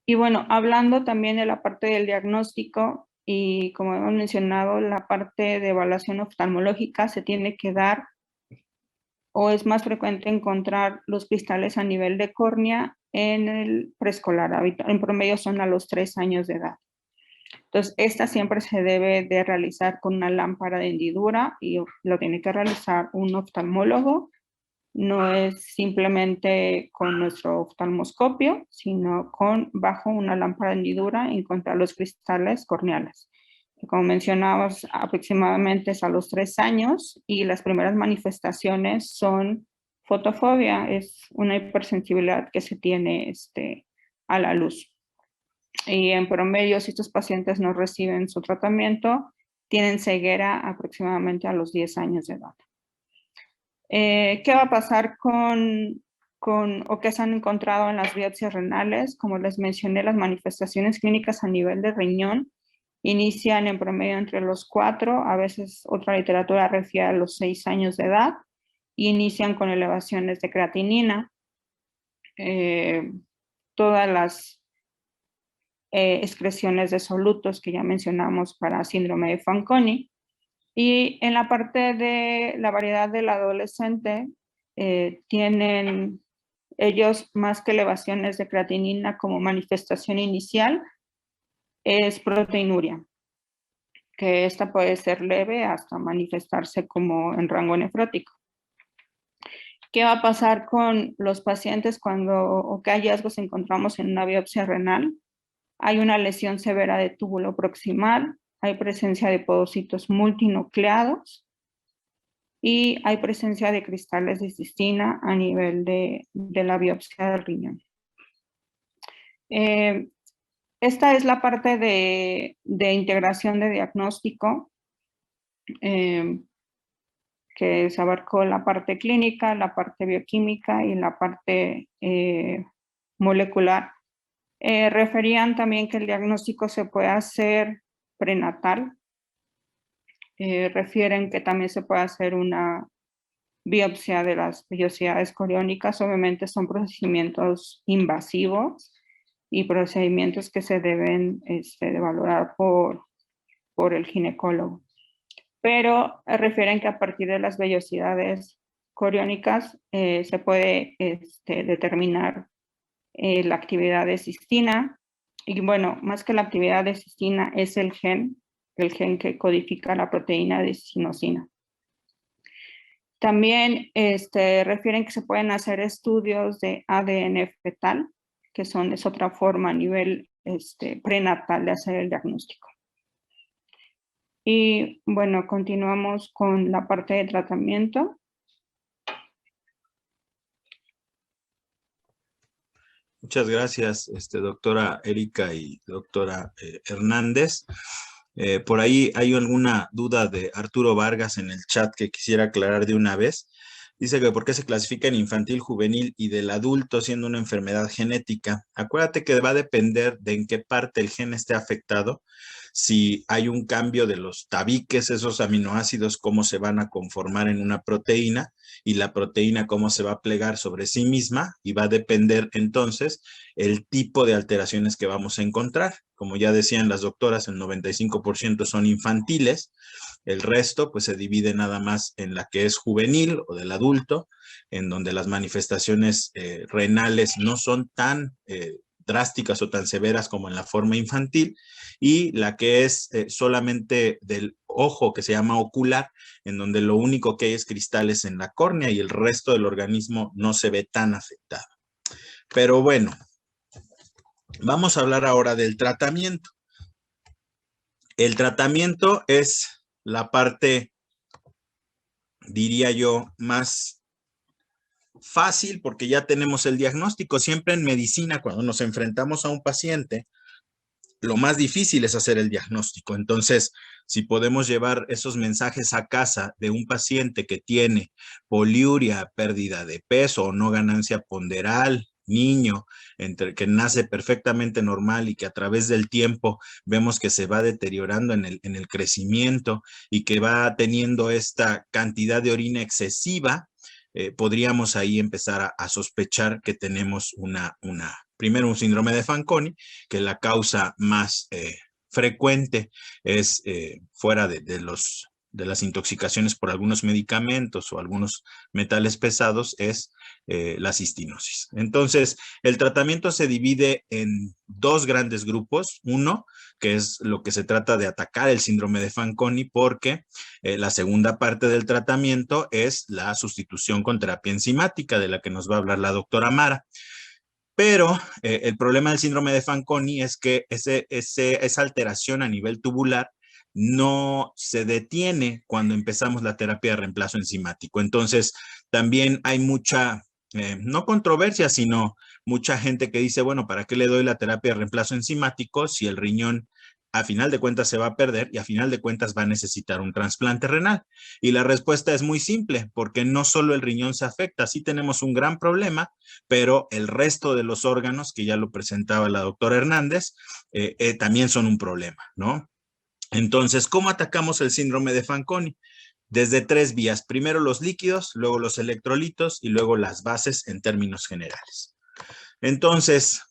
Y bueno, hablando también de la parte del diagnóstico y como hemos mencionado, la parte de evaluación oftalmológica se tiene que dar o es más frecuente encontrar los cristales a nivel de córnea en el preescolar. En promedio son a los 3 años de edad. Entonces, esta siempre se debe de realizar con una lámpara de hendidura y lo tiene que realizar un oftalmólogo. No es simplemente con nuestro oftalmoscopio, sino bajo una lámpara de hendidura encontrar los cristales corneales. Como mencionábamos, aproximadamente es a los 3 años y las primeras manifestaciones son fotofobia, es una hipersensibilidad que se tiene a la luz. Y en promedio, si estos pacientes no reciben su tratamiento, tienen ceguera aproximadamente a los 10 años de edad. ¿Qué va a pasar o qué se han encontrado en las biopsias renales? Como les mencioné, las manifestaciones clínicas a nivel de riñón inician en promedio entre los 4, a veces otra literatura refiere a los 6 años de edad, y inician con elevaciones de creatinina. Todas las excreciones de solutos que ya mencionamos para síndrome de Fanconi. Y en la parte de la variedad del adolescente, tienen ellos más que elevaciones de creatinina como manifestación inicial, es proteinuria, que esta puede ser leve hasta manifestarse como en rango nefrótico. ¿Qué va a pasar con los pacientes o qué hallazgos encontramos en una biopsia renal? Hay una lesión severa de túbulo proximal, hay presencia de podocitos multinucleados y hay presencia de cristales de cistina a nivel de la biopsia del riñón. Esta es la parte de integración de diagnóstico. que se abarcó la parte clínica, la parte bioquímica y la parte molecular. Referían también que el diagnóstico se puede hacer prenatal. Refieren que también se puede hacer una biopsia de las vellosidades coriónicas. Obviamente son procedimientos invasivos y procedimientos que se deben de valorar por el ginecólogo. Pero refieren que a partir de las vellosidades coriónicas se puede determinar la actividad de cistina. Y bueno, más que la actividad de cistina es el gen que codifica la proteína de cistinosina. También refieren que se pueden hacer estudios de ADN fetal, que es otra forma a nivel prenatal de hacer el diagnóstico. Y bueno, continuamos con la parte de tratamiento. Muchas gracias, doctora Erika y doctora Hernández. Por ahí hay alguna duda de Arturo Vargas en el chat que quisiera aclarar de una vez. Dice que por qué se clasifica en infantil, juvenil y del adulto siendo una enfermedad genética. Acuérdate que va a depender de en qué parte el gen esté afectado. Si hay un cambio de los tabiques, esos aminoácidos, cómo se van a conformar en una proteína y la proteína cómo se va a plegar sobre sí misma, y va a depender entonces el tipo de alteraciones que vamos a encontrar. Como ya decían las doctoras, el 95% son infantiles, el resto pues se divide nada más en la que es juvenil o del adulto, en donde las manifestaciones renales no son tan drásticas o tan severas como en la forma infantil, y la que es solamente del ojo, que se llama ocular, en donde lo único que hay es cristales en la córnea y el resto del organismo no se ve tan afectado. Pero bueno, vamos a hablar ahora del tratamiento. El tratamiento es la parte, diría yo, más fácil, porque ya tenemos el diagnóstico. Siempre en medicina, cuando nos enfrentamos a un paciente, lo más difícil es hacer el diagnóstico. Entonces, si podemos llevar esos mensajes a casa de un paciente que tiene poliuria, pérdida de peso o no ganancia ponderal, niño, que nace perfectamente normal y que a través del tiempo vemos que se va deteriorando en el crecimiento y que va teniendo esta cantidad de orina excesiva, podríamos ahí empezar a sospechar que tenemos primero un síndrome de Fanconi, que la causa más frecuente es fuera de las intoxicaciones por algunos medicamentos o algunos metales pesados, es la cistinosis. Entonces, el tratamiento se divide en dos grandes grupos. Uno, que es lo que se trata de atacar el síndrome de Fanconi, porque la segunda parte del tratamiento es la sustitución con terapia enzimática, de la que nos va a hablar la doctora Mara. Pero el problema del síndrome de Fanconi es que esa alteración a nivel tubular no se detiene cuando empezamos la terapia de reemplazo enzimático. Entonces, también hay mucha, no controversia, sino mucha gente que dice, bueno, ¿para qué le doy la terapia de reemplazo enzimático si el riñón a final de cuentas se va a perder y a final de cuentas va a necesitar un trasplante renal? Y la respuesta es muy simple, porque no solo el riñón se afecta, sí tenemos un gran problema, pero el resto de los órganos, que ya lo presentaba la doctora Hernández, también son un problema, ¿no? Entonces, ¿cómo atacamos el síndrome de Fanconi? Desde tres vías: primero los líquidos, luego los electrolitos y luego las bases en términos generales. Entonces,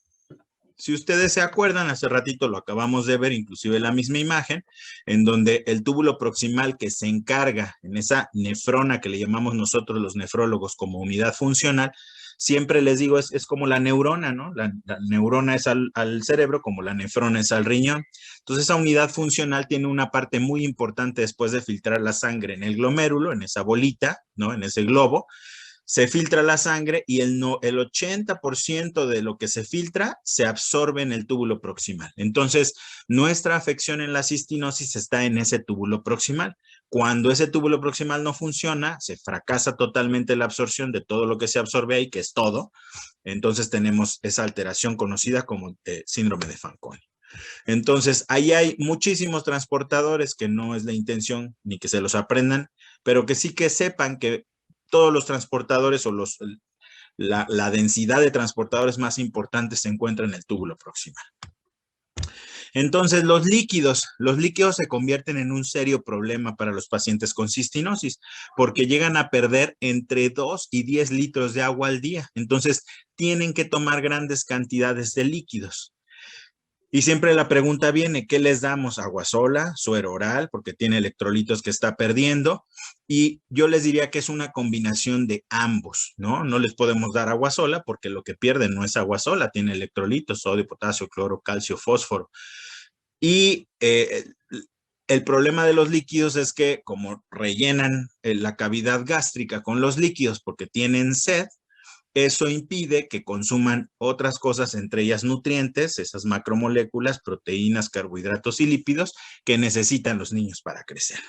si ustedes se acuerdan, hace ratito lo acabamos de ver, inclusive la misma imagen, en donde el túbulo proximal que se encarga en esa nefrona que le llamamos nosotros los nefrólogos como unidad funcional, siempre les digo, es como la neurona, ¿no? La neurona es al cerebro, como la nefrona es al riñón. Entonces, esa unidad funcional tiene una parte muy importante después de filtrar la sangre en el glomérulo, en esa bolita, ¿no? En ese globo. Se filtra la sangre y el 80% de lo que se filtra se absorbe en el túbulo proximal. Entonces, nuestra afección en la cistinosis está en ese túbulo proximal. Cuando ese túbulo proximal no funciona, se fracasa totalmente la absorción de todo lo que se absorbe ahí, que es todo. Entonces tenemos esa alteración conocida como síndrome de Fanconi. Entonces, ahí hay muchísimos transportadores que no es la intención ni que se los aprendan, pero que sí que sepan que todos los transportadores o la densidad de transportadores más importantes se encuentra en el túbulo proximal. Entonces, los líquidos se convierten en un serio problema para los pacientes con cistinosis, porque llegan a perder entre 2 y 10 litros de agua al día. Entonces, tienen que tomar grandes cantidades de líquidos. Y siempre la pregunta viene, ¿qué les damos? Agua sola, suero oral, porque tiene electrolitos que está perdiendo. Y yo les diría que es una combinación de ambos, ¿no? No les podemos dar agua sola porque lo que pierden no es agua sola, tiene electrolitos, sodio, potasio, cloro, calcio, fósforo. Y el problema de los líquidos es que como rellenan la cavidad gástrica con los líquidos porque tienen sed, eso impide que consuman otras cosas, entre ellas nutrientes, esas macromoléculas, proteínas, carbohidratos y lípidos que necesitan los niños para crecer.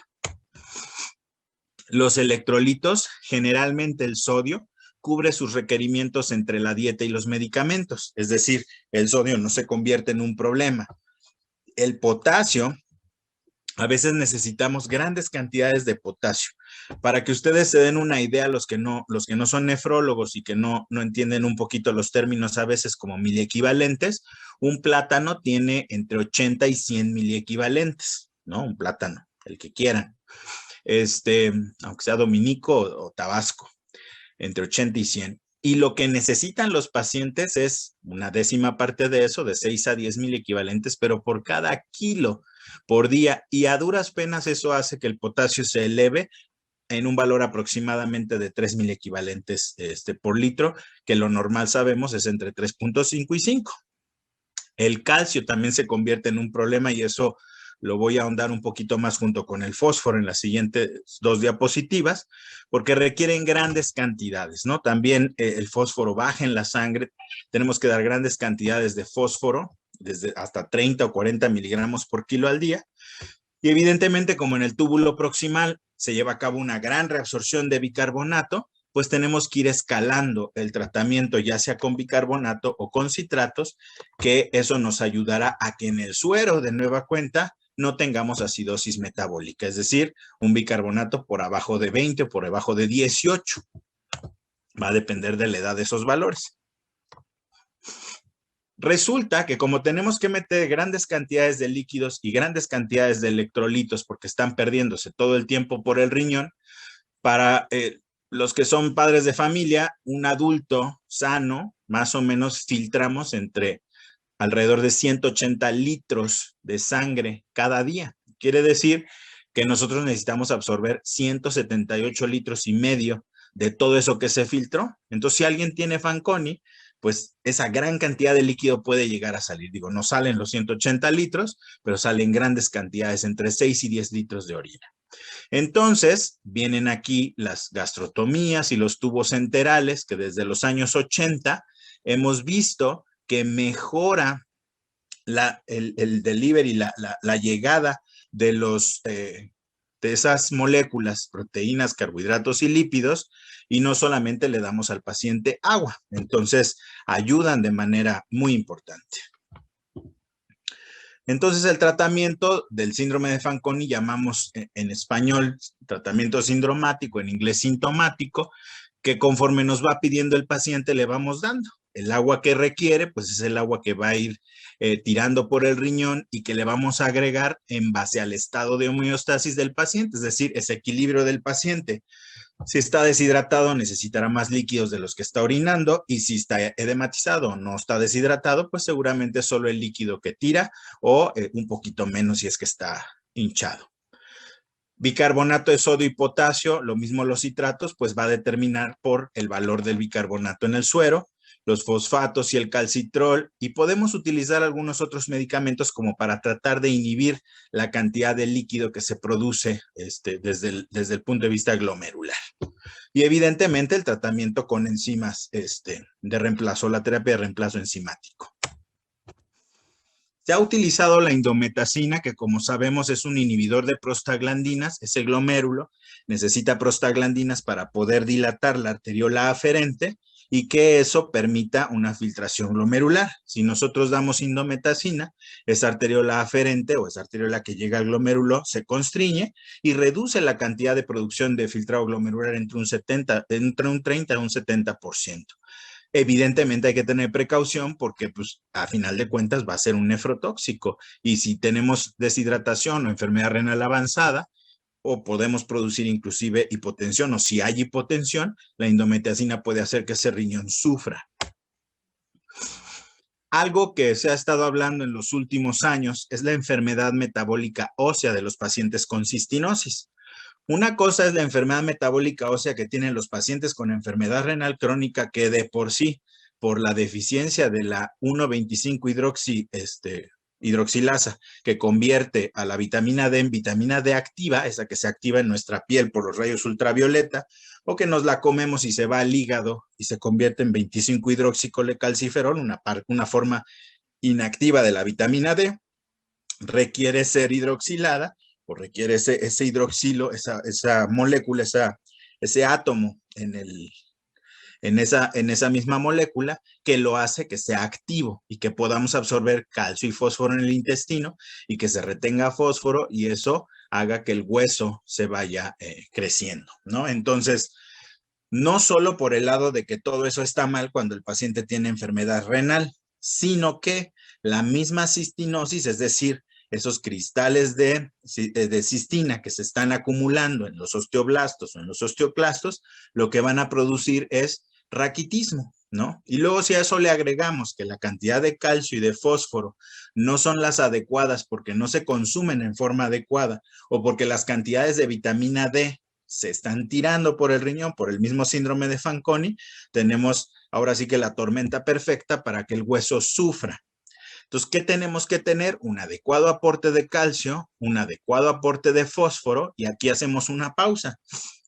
Los electrolitos, generalmente el sodio, cubre sus requerimientos entre la dieta y los medicamentos, es decir, el sodio no se convierte en un problema. El potasio, a veces necesitamos grandes cantidades de potasio. Para que ustedes se den una idea, los que no son nefrólogos y que no entienden un poquito los términos a veces como miliequivalentes, un plátano tiene entre 80 y 100 miliequivalentes, ¿no? Un plátano, el que quieran. Aunque sea dominico o tabasco, entre 80 y 100. Y lo que necesitan los pacientes es una décima parte de eso, de 6 a 10 miliequivalentes, pero por cada kilo por día. Y a duras penas eso hace que el potasio se eleve en un valor aproximadamente de 3 miliequivalentes por litro, que lo normal sabemos es entre 3.5 y 5. El calcio también se convierte en un problema y eso lo voy a ahondar un poquito más junto con el fósforo en las siguientes 2 diapositivas, porque requieren grandes cantidades, ¿no? También el fósforo baja en la sangre, tenemos que dar grandes cantidades de fósforo, desde hasta 30 o 40 miligramos por kilo al día, y evidentemente como en el túbulo proximal se lleva a cabo una gran reabsorción de bicarbonato, pues tenemos que ir escalando el tratamiento, ya sea con bicarbonato o con citratos, que eso nos ayudará a que en el suero de nueva cuenta no tengamos acidosis metabólica, es decir, un bicarbonato por abajo de 20 o por debajo de 18. Va a depender de la edad de esos valores. Resulta que como tenemos que meter grandes cantidades de líquidos y grandes cantidades de electrolitos porque están perdiéndose todo el tiempo por el riñón, para los que son padres de familia, un adulto sano, más o menos filtramos entre alrededor de 180 litros de sangre cada día. Quiere decir que nosotros necesitamos absorber 178 litros y medio de todo eso que se filtró. Entonces, si alguien tiene Fanconi, pues esa gran cantidad de líquido puede llegar a salir. Digo, no salen los 180 litros, pero salen grandes cantidades, entre 6 y 10 litros de orina. Entonces, vienen aquí las gastrotomías y los tubos enterales, que desde los años 80 hemos visto que mejora el delivery, la llegada de esas moléculas, proteínas, carbohidratos y lípidos, y no solamente le damos al paciente agua. Entonces, ayudan de manera muy importante. Entonces, el tratamiento del síndrome de Fanconi llamamos en español tratamiento sindromático, en inglés sintomático, que conforme nos va pidiendo el paciente le vamos dando. El agua que requiere, pues es el agua que va a ir tirando por el riñón y que le vamos a agregar en base al estado de homeostasis del paciente, es decir, ese equilibrio del paciente. Si está deshidratado, necesitará más líquidos de los que está orinando, y si está edematizado o no está deshidratado, pues seguramente solo el líquido que tira o un poquito menos si es que está hinchado. Bicarbonato de sodio y potasio, lo mismo los citratos, pues va a determinar por el valor del bicarbonato en el suero, los fosfatos y el calcitrol, y podemos utilizar algunos otros medicamentos como para tratar de inhibir la cantidad de líquido que se produce desde el punto de vista glomerular. Y evidentemente el tratamiento con enzimas de reemplazo, la terapia de reemplazo enzimático. Se ha utilizado la indometacina, que como sabemos es un inhibidor de prostaglandinas. Ese glomérulo necesita prostaglandinas para poder dilatar la arteriola aferente, y que eso permita una filtración glomerular. Si nosotros damos indometacina, esa arteriola aferente o esa arteriola que llega al glomérulo se constriñe y reduce la cantidad de producción de filtrado glomerular entre un 30 a un 70%. Evidentemente hay que tener precaución porque pues a final de cuentas va a ser un nefrotóxico y si tenemos deshidratación o enfermedad renal avanzada o podemos producir inclusive hipotensión o si hay hipotensión, la indometacina puede hacer que ese riñón sufra. Algo que se ha estado hablando en los últimos años es la enfermedad metabólica ósea de los pacientes con cistinosis. Una cosa es la enfermedad metabólica ósea que tienen los pacientes con enfermedad renal crónica que de por sí, por la deficiencia de la 1,25 hidroxilasa, que convierte a la vitamina D en vitamina D activa, esa que se activa en nuestra piel por los rayos ultravioleta, o que nos la comemos y se va al hígado y se convierte en 25 hidroxicolecalciferol, una forma inactiva de la vitamina D, requiere ser hidroxilada o requiere ese hidroxilo, esa molécula, ese átomo en esa misma molécula que lo hace que sea activo y que podamos absorber calcio y fósforo en el intestino y que se retenga fósforo y eso haga que el hueso se vaya creciendo, ¿no? Entonces, no solo por el lado de que todo eso está mal cuando el paciente tiene enfermedad renal, sino que la misma cistinosis, es decir, esos cristales de cistina que se están acumulando en los osteoblastos o en los osteoclastos, lo que van a producir es raquitismo, ¿no? Y luego si a eso le agregamos que la cantidad de calcio y de fósforo no son las adecuadas porque no se consumen en forma adecuada o porque las cantidades de vitamina D se están tirando por el riñón, por el mismo síndrome de Fanconi, tenemos ahora sí que la tormenta perfecta para que el hueso sufra. Entonces, ¿qué tenemos que tener? Un adecuado aporte de calcio, un adecuado aporte de fósforo, y aquí hacemos una pausa.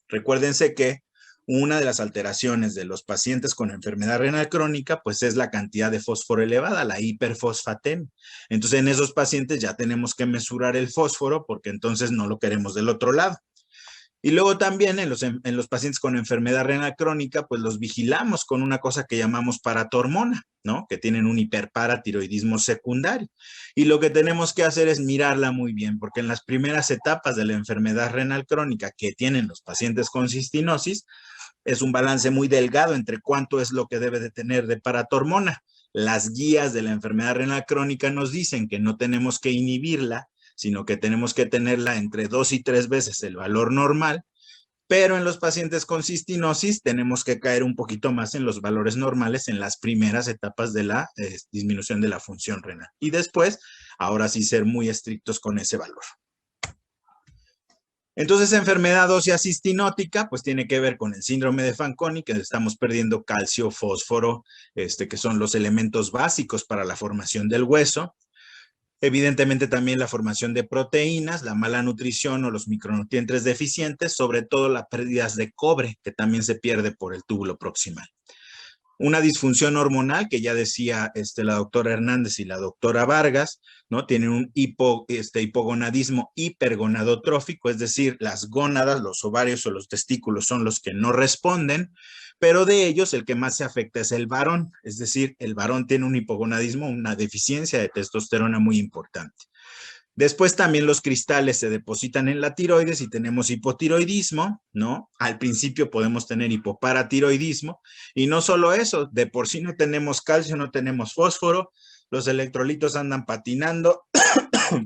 Recuérdense que una de las alteraciones de los pacientes con enfermedad renal crónica, pues es la cantidad de fósforo elevada, la hiperfosfatemia. Entonces, en esos pacientes ya tenemos que mesurar el fósforo porque entonces no lo queremos del otro lado. Y luego también en los pacientes con enfermedad renal crónica, pues los vigilamos con una cosa que llamamos paratormona, ¿no? Que tienen un hiperparatiroidismo secundario. Y lo que tenemos que hacer es mirarla muy bien, porque en las primeras etapas de la enfermedad renal crónica que tienen los pacientes con cistinosis, es un balance muy delgado entre cuánto es lo que debe de tener de paratormona. Las guías de la enfermedad renal crónica nos dicen que no tenemos que inhibirla, sino que tenemos que tenerla entre 2 y 3 veces el valor normal, pero en los pacientes con cistinosis tenemos que caer un poquito más en los valores normales en las primeras etapas de la disminución de la función renal. Y después, ahora sí ser muy estrictos con ese valor. Entonces, enfermedad ósea cistinótica, pues tiene que ver con el síndrome de Fanconi, que estamos perdiendo calcio, fósforo, que son los elementos básicos para la formación del hueso. Evidentemente también la formación de proteínas, la mala nutrición o los micronutrientes deficientes, sobre todo las pérdidas de cobre, que también se pierde por el túbulo proximal. Una disfunción hormonal, que ya decía la doctora Hernández y la doctora Vargas, ¿no? Tienen un hipogonadismo hipergonadotrófico, es decir, las gónadas, los ovarios o los testículos son los que no responden, pero de ellos el que más se afecta es el varón, es decir, el varón tiene un hipogonadismo, una deficiencia de testosterona muy importante. Después también los cristales se depositan en la tiroides y tenemos hipotiroidismo, ¿no? Al principio podemos tener hipoparatiroidismo y no solo eso, de por sí no tenemos calcio, no tenemos fósforo, los electrolitos andan patinando,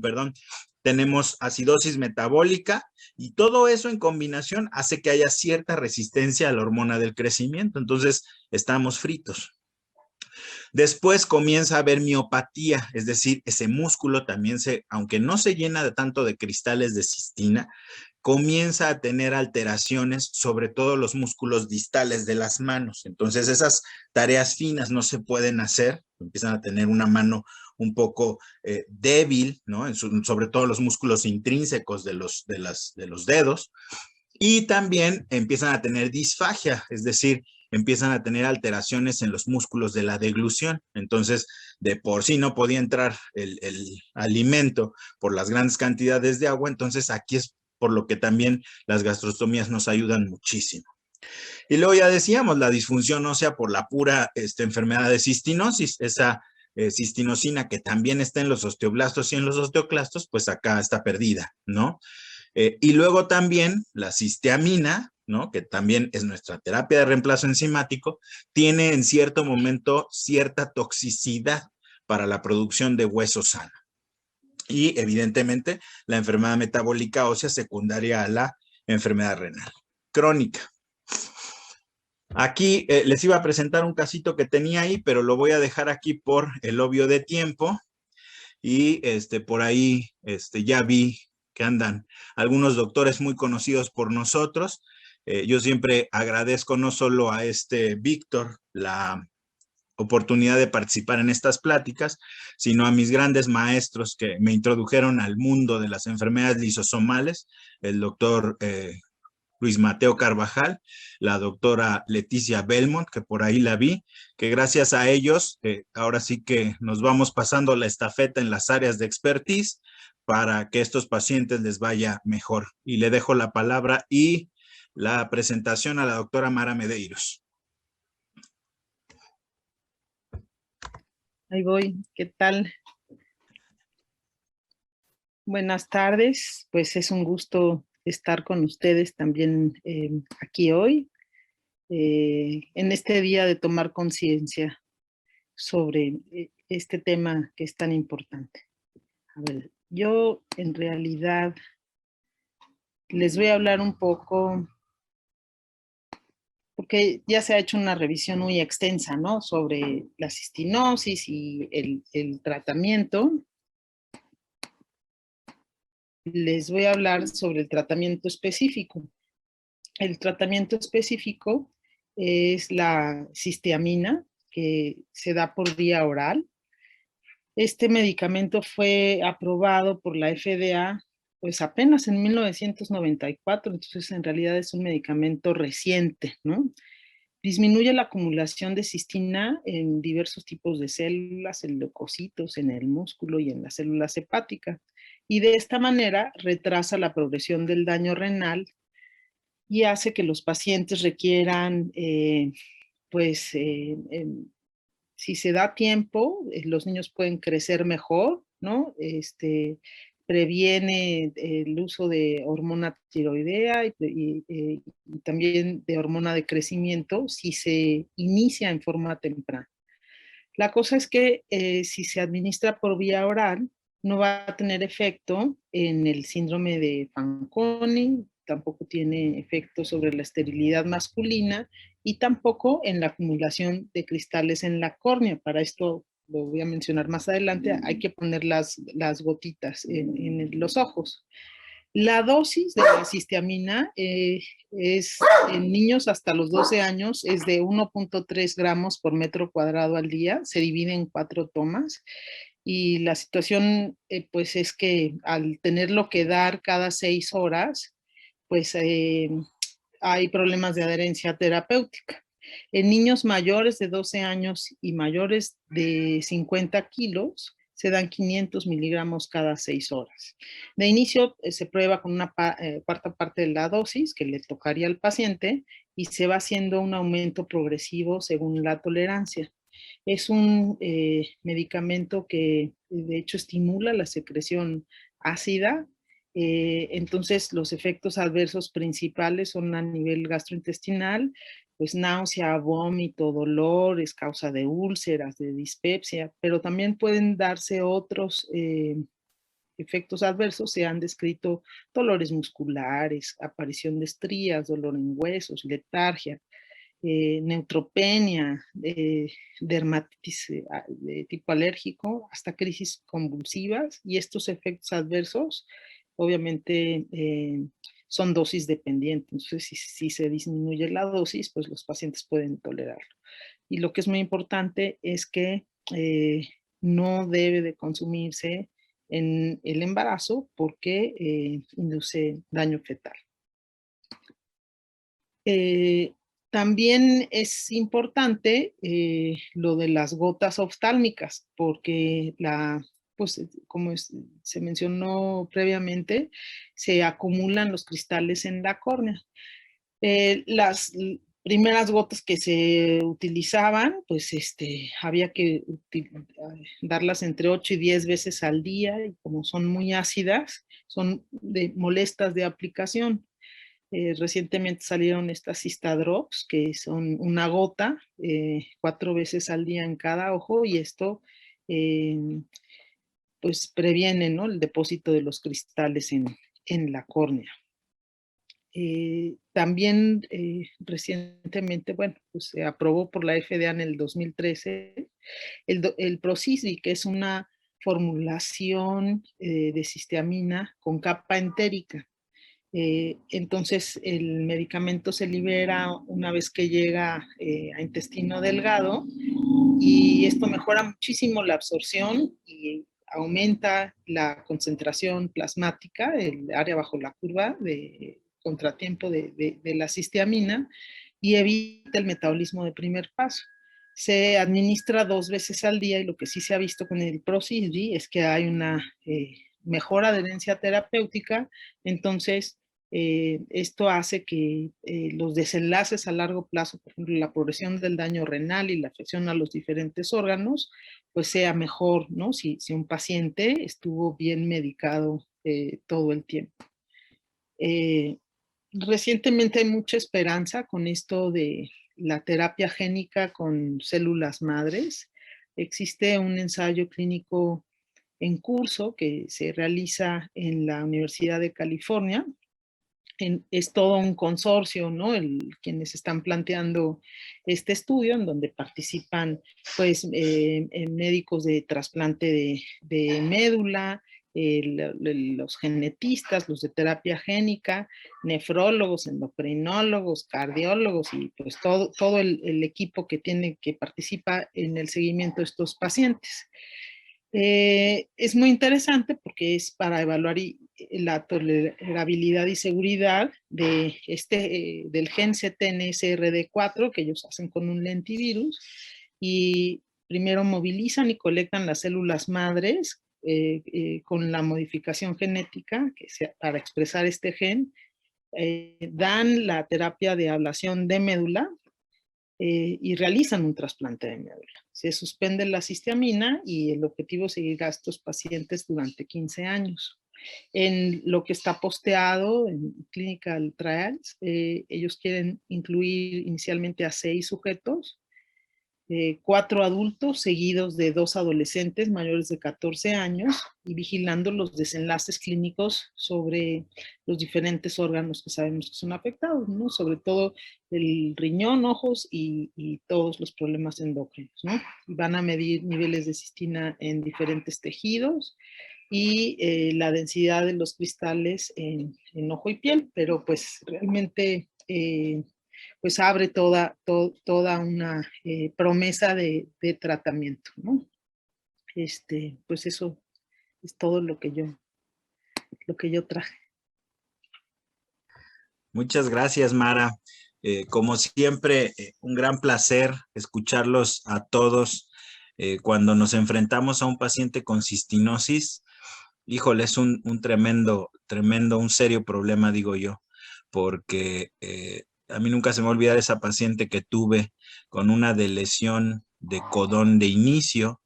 perdón, tenemos acidosis metabólica y todo eso en combinación hace que haya cierta resistencia a la hormona del crecimiento, entonces estamos fritos. Después comienza a haber miopatía, es decir, ese músculo también aunque no se llena de tanto de cristales de cistina, comienza a tener alteraciones, sobre todo los músculos distales de las manos. Entonces esas tareas finas no se pueden hacer, empiezan a tener una mano un poco débil, ¿no? Sobre todo los músculos intrínsecos de los dedos. Y también empiezan a tener disfagia, es decir, empiezan a tener alteraciones en los músculos de la deglución. Entonces, de por sí no podía entrar el alimento por las grandes cantidades de agua, entonces aquí es por lo que también las gastrostomías nos ayudan muchísimo. Y luego ya decíamos, la disfunción ósea por la pura enfermedad de cistinosis, esa cistinosina que también está en los osteoblastos y en los osteoclastos, pues acá está perdida, ¿no? Y luego también la cisteamina, ¿no? Que también es nuestra terapia de reemplazo enzimático, tiene en cierto momento cierta toxicidad para la producción de hueso sano. Y evidentemente la enfermedad metabólica ósea secundaria a la enfermedad renal crónica. Aquí les iba a presentar un casito que tenía ahí, pero lo voy a dejar aquí por el obvio de tiempo. Y por ahí ya vi que andan algunos doctores muy conocidos por nosotros. Yo siempre agradezco no solo a Víctor la oportunidad de participar en estas pláticas, sino a mis grandes maestros que me introdujeron al mundo de las enfermedades lisosomales, el doctor Luis Mateo Carvajal, la doctora Leticia Belmont, que por ahí la vi, que gracias a ellos, ahora sí que nos vamos pasando la estafeta en las áreas de expertise para que estos pacientes les vaya mejor. Y le dejo la palabra y la presentación a la doctora Mara Medeiros. Ahí voy, ¿qué tal? Buenas tardes, pues es un gusto estar con ustedes también aquí hoy, en este día de tomar conciencia sobre este tema que es tan importante. A ver, yo en realidad les voy a hablar un poco, porque ya se ha hecho una revisión muy extensa, ¿no? Sobre la cistinosis y el tratamiento. Les voy a hablar sobre el tratamiento específico. El tratamiento específico es la cisteamina, que se da por vía oral. Este medicamento fue aprobado por la FDA pues apenas en 1994, entonces en realidad es un medicamento reciente, ¿no? Disminuye la acumulación de cistina en diversos tipos de células, en leucocitos, en el músculo y en las células hepáticas. Y de esta manera retrasa la progresión del daño renal y hace que los pacientes requieran, si se da tiempo, los niños pueden crecer mejor, ¿no? Previene el uso de hormona tiroidea y también de hormona de crecimiento si se inicia en forma temprana. La cosa es que si se administra por vía oral, no va a tener efecto en el síndrome de Fanconi, tampoco tiene efecto sobre la esterilidad masculina y tampoco en la acumulación de cristales en la córnea. Para esto lo voy a mencionar más adelante, hay que poner las gotitas en los ojos. La dosis de la cisteamina es en niños hasta los 12 años es de 1.3 gramos por metro cuadrado al día, se divide en 4 tomas y la situación pues es que al tenerlo que dar cada 6 horas, pues hay problemas de adherencia terapéutica. En niños mayores de 12 años y mayores de 50 kilos, se dan 500 miligramos cada 6 horas. De inicio se prueba con una cuarta parte de la dosis que le tocaría al paciente y se va haciendo un aumento progresivo según la tolerancia. Es un medicamento que de hecho estimula la secreción ácida. Entonces los efectos adversos principales son a nivel gastrointestinal, pues náusea, vómito, dolor, es causa de úlceras, de dispepsia, pero también pueden darse otros efectos adversos. Se han descrito dolores musculares, aparición de estrías, dolor en huesos, letargia, neutropenia, dermatitis de tipo alérgico, hasta crisis convulsivas, y estos efectos adversos obviamente son dosis dependientes. Entonces, si se disminuye la dosis, pues los pacientes pueden tolerarlo. Y lo que es muy importante es que no debe de consumirse en el embarazo porque induce daño fetal. También es importante lo de las gotas oftálmicas, porque pues como se mencionó previamente, se acumulan los cristales en la córnea. primeras gotas que se utilizaban, pues había que darlas entre 8 y 10 veces al día, y como son muy ácidas, son molestas de aplicación. Recientemente salieron estas Cystadrops, que son una gota, 4 veces al día en cada ojo, y esto pues previene, ¿no?, el depósito de los cristales en la córnea. También recientemente, bueno, pues se aprobó por la FDA en el 2013 el Procysbi, que es una formulación de cisteamina con capa entérica. Entonces el medicamento se libera una vez que llega a intestino delgado, y esto mejora muchísimo la absorción y aumenta la concentración plasmática, el área bajo la curva de contratiempo de la cisteamina, y evita el metabolismo de primer paso. Se administra 2 veces al día, y lo que sí se ha visto con el Procysbi es que hay una mejor adherencia terapéutica. Entonces esto hace que los desenlaces a largo plazo, por ejemplo, la progresión del daño renal y la afección a los diferentes órganos, pues sea mejor, ¿no? Si un paciente estuvo bien medicado todo el tiempo. Recientemente hay mucha esperanza con esto de la terapia génica con células madres. Existe un ensayo clínico en curso que se realiza en la Universidad de California. Es todo un consorcio, ¿no? Quienes están planteando este estudio, en donde participan pues médicos de trasplante de médula, los genetistas, los de terapia génica, nefrólogos, endocrinólogos, cardiólogos, y pues todo el equipo que participa en el seguimiento de estos pacientes. Es muy interesante porque es para evaluar la tolerabilidad y seguridad de del gen CTNSRD4 que ellos hacen con un lentivirus, y primero movilizan y colectan las células madres con la modificación genética para expresar este gen, dan la terapia de ablación de médula y realizan un trasplante de médula. Se suspende la cisteamina, y el objetivo es seguir a estos pacientes durante 15 años. En lo que está posteado en Clinical Trials, ellos quieren incluir inicialmente a 6 sujetos, 4 adultos seguidos de 2 adolescentes mayores de 14 años, y vigilando los desenlaces clínicos sobre los diferentes órganos que sabemos que son afectados, ¿no? Sobre todo el riñón, ojos y todos los problemas endocrinos, ¿no? Van a medir niveles de cistina en diferentes tejidos y la densidad de los cristales en ojo y piel, pero pues realmente pues abre toda una promesa de tratamiento, ¿no? Pues eso es todo lo que yo traje. Muchas gracias, Mara. Como siempre, un gran placer escucharlos a todos. Cuando nos enfrentamos a un paciente con cistinosis, híjole, es un tremendo, un serio problema, digo yo, porque a mí nunca se me va a olvidar esa paciente que tuve con una lesión de codón de inicio.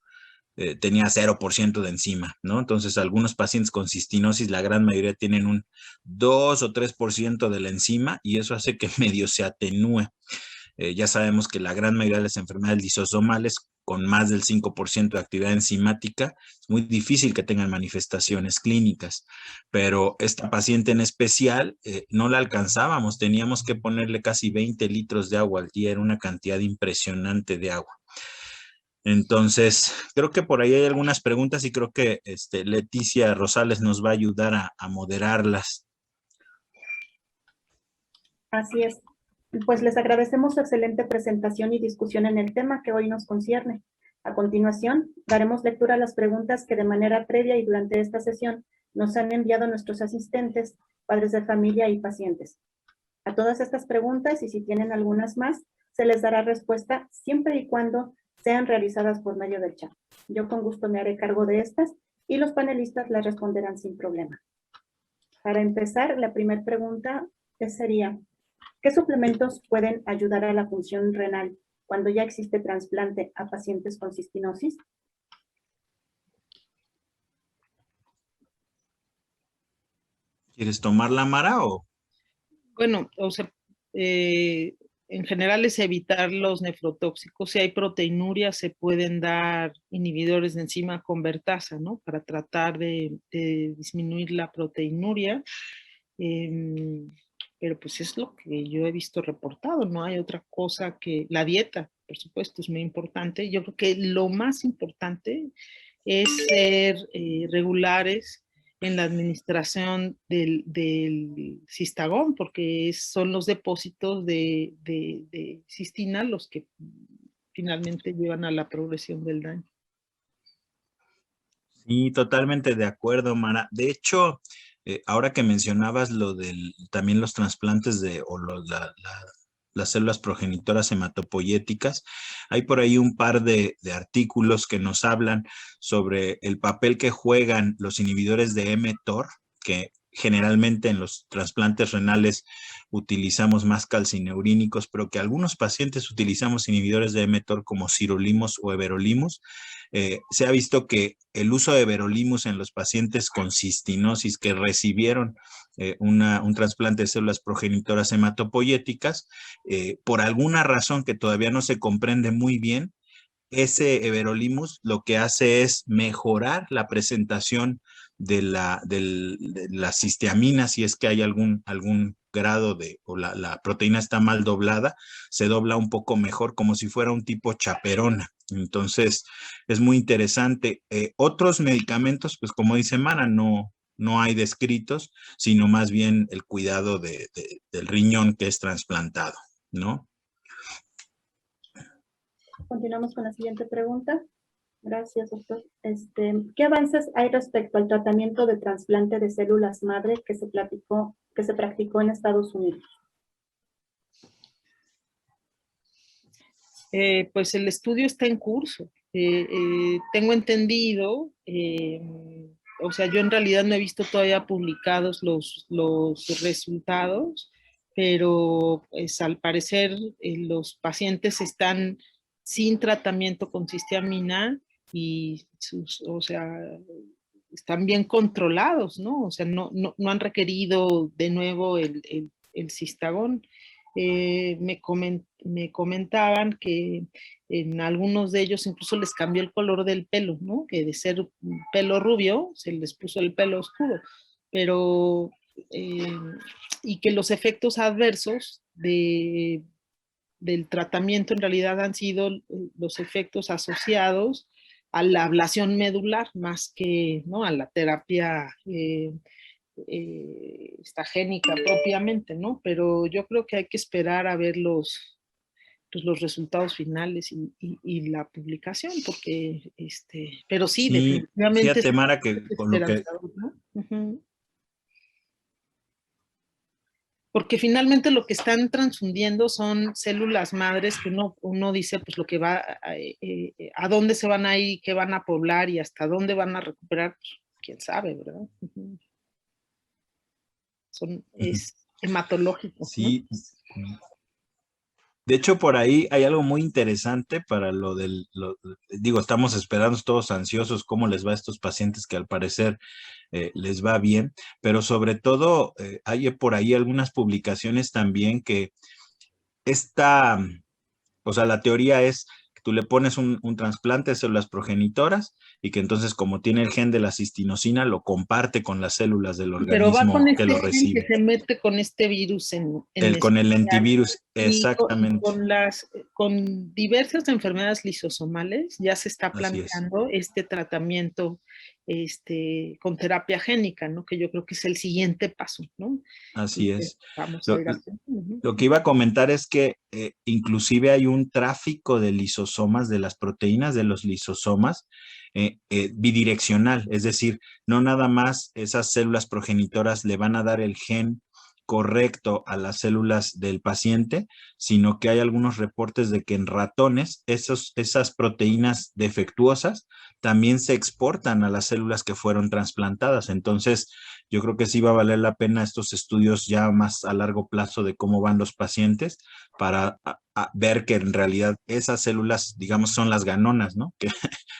Tenía 0% de enzima, ¿no? Entonces, algunos pacientes con cistinosis, la gran mayoría tienen un 2 o 3% de la enzima, y eso hace que medio se atenúe. Ya sabemos que la gran mayoría de las enfermedades lisosomales con más del 5% de actividad enzimática, es muy difícil que tengan manifestaciones clínicas, pero esta paciente en especial no la alcanzábamos, teníamos que ponerle casi 20 litros de agua al día, era una cantidad impresionante de agua. Entonces, creo que por ahí hay algunas preguntas, y creo que Leticia Rosales nos va a ayudar a moderarlas. Así es. Pues les agradecemos su excelente presentación y discusión en el tema que hoy nos concierne. A continuación, daremos lectura a las preguntas que de manera previa y durante esta sesión nos han enviado nuestros asistentes, padres de familia y pacientes. A todas estas preguntas, y si tienen algunas más, se les dará respuesta siempre y cuando sean realizadas por medio del chat. Yo con gusto me haré cargo de estas y los panelistas las responderán sin problema. Para empezar, la primera pregunta sería: ¿Qué suplementos pueden ayudar a la función renal cuando ya existe trasplante a pacientes con cistinosis? ¿Quieres tomarla, Mara, o...? Bueno, o sea, en general es evitar los nefrotóxicos. Si hay proteinuria, se pueden dar inhibidores de enzima convertasa, ¿no? Para tratar de disminuir la proteinuria. Pero pues es lo que yo he visto reportado, no hay otra cosa que la dieta, por supuesto, es muy importante. Yo creo que lo más importante es ser regulares en la administración del cistagón, porque son los depósitos de cistina los que finalmente llevan a la progresión del daño. Sí, totalmente de acuerdo, Mara. De hecho, ahora que mencionabas también los trasplantes las células progenitoras hematopoyéticas, hay por ahí un par de artículos que nos hablan sobre el papel que juegan los inhibidores de mTOR, que generalmente en los trasplantes renales utilizamos más calcineurínicos, pero que algunos pacientes utilizamos inhibidores de mTOR como sirolimus o everolimus. Se ha visto que el uso de everolimus en los pacientes con cistinosis que recibieron un trasplante de células progenitoras hematopoyéticas, por alguna razón que todavía no se comprende muy bien, ese everolimus lo que hace es mejorar la presentación de las cisteaminas, si es que hay algún grado o la proteína está mal doblada, se dobla un poco mejor, como si fuera un tipo chaperona. Entonces, es muy interesante. Otros medicamentos, pues como dice Mara, no hay descritos, sino más bien el cuidado del riñón que es trasplantado, ¿no? Continuamos con la siguiente pregunta. Gracias, doctor. ¿Qué avances hay respecto al tratamiento de trasplante de células madre que se practicó en Estados Unidos? Pues el estudio está en curso. Tengo entendido, o sea, yo en realidad no he visto todavía publicados los resultados, pero pues, al parecer los pacientes están sin tratamiento con cisteamina y o sea, están bien controlados, ¿no? O sea, no han requerido de nuevo el cistagón. Me comentaban que en algunos de ellos incluso les cambió el color del pelo, ¿no? Que de ser pelo rubio se les puso el pelo oscuro, pero y que los efectos adversos del tratamiento en realidad han sido los efectos asociados a la ablación medular más que, ¿no? A la terapia estagénica propiamente, ¿no? Pero yo creo que hay que esperar a ver los resultados finales y la publicación, porque, pero sí, Sí, definitivamente fíjate, Mara, que con lo que... ¿no? Uh-huh. Porque finalmente lo que están transfundiendo son células madres que uno dice, pues lo que va, a dónde se van a ir, qué van a poblar y hasta dónde van a recuperar, pues, quién sabe, ¿verdad? Uh-huh. Es hematológico, sí, ¿no? De hecho, por ahí hay algo muy interesante para digo, estamos esperando todos ansiosos cómo les va a estos pacientes que al parecer les va bien, pero sobre todo hay por ahí algunas publicaciones también que o sea, la teoría es que tú le pones un trasplante de células progenitoras y que entonces como tiene el gen de la cistinosina, lo comparte con las células del Pero va con organismo que lo gen recibe. que se mete con este virus Con el antivirus, y exactamente. con diversas enfermedades lisosomales ya se está Así es. planteando este tratamiento con terapia génica, ¿no? Que yo creo que es el siguiente paso, ¿no? Así es. Vamos a ir a... Lo que iba a comentar es que inclusive hay un tráfico de lisosomas, de las proteínas de los lisosomas, bidireccional, es decir, no nada más esas células progenitoras le van a dar el gen correcto a las células del paciente, sino que hay algunos reportes de que en ratones esas proteínas defectuosas también se exportan a las células que fueron trasplantadas. Entonces, yo creo que sí va a valer la pena estos estudios ya más a largo plazo de cómo van los pacientes para ver que en realidad esas células, digamos, son las ganonas, ¿no? Que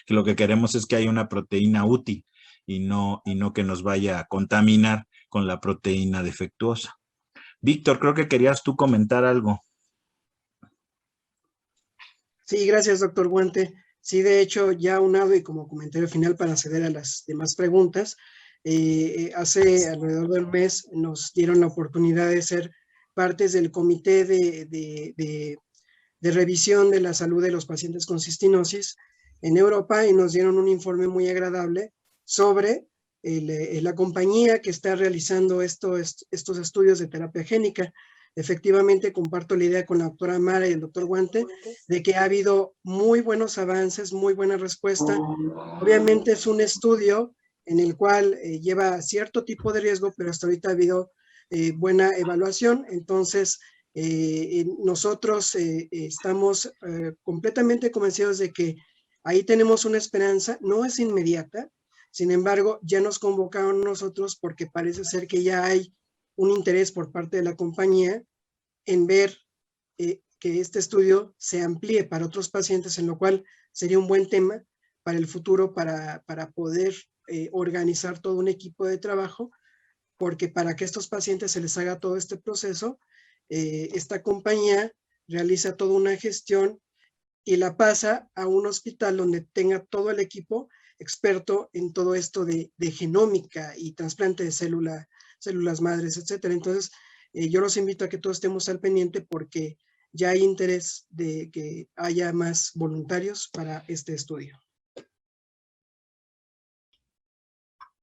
lo que queremos es que haya una proteína útil y no que nos vaya a contaminar con la proteína defectuosa. Víctor, creo que querías tú comentar algo. Sí, gracias, doctor Guante. Sí, de hecho, ya unado y como comentario final para acceder a las demás preguntas, hace alrededor de un mes nos dieron la oportunidad de ser partes del comité de revisión de la salud de los pacientes con cistinosis en Europa y nos dieron un informe muy agradable sobre la compañía que está realizando estos estudios de terapia génica. Efectivamente, comparto la idea con la doctora Mara y el doctor Guante de que ha habido muy buenos avances, muy buena respuesta. Obviamente es un estudio en el cual lleva cierto tipo de riesgo, pero hasta ahorita ha habido buena evaluación. Entonces, nosotros estamos completamente convencidos de que ahí tenemos una esperanza, no es inmediata, sin embargo, ya nos convocaron nosotros porque parece ser que ya hay un interés por parte de la compañía en ver que este estudio se amplíe para otros pacientes, en lo cual sería un buen tema para el futuro para poder organizar todo un equipo de trabajo, porque para que a estos pacientes se les haga todo este proceso, esta compañía realiza toda una gestión y la pasa a un hospital donde tenga todo el equipo experto en todo esto de genómica y trasplante de células madres, etcétera. Entonces, yo los invito a que todos estemos al pendiente porque ya hay interés de que haya más voluntarios para este estudio.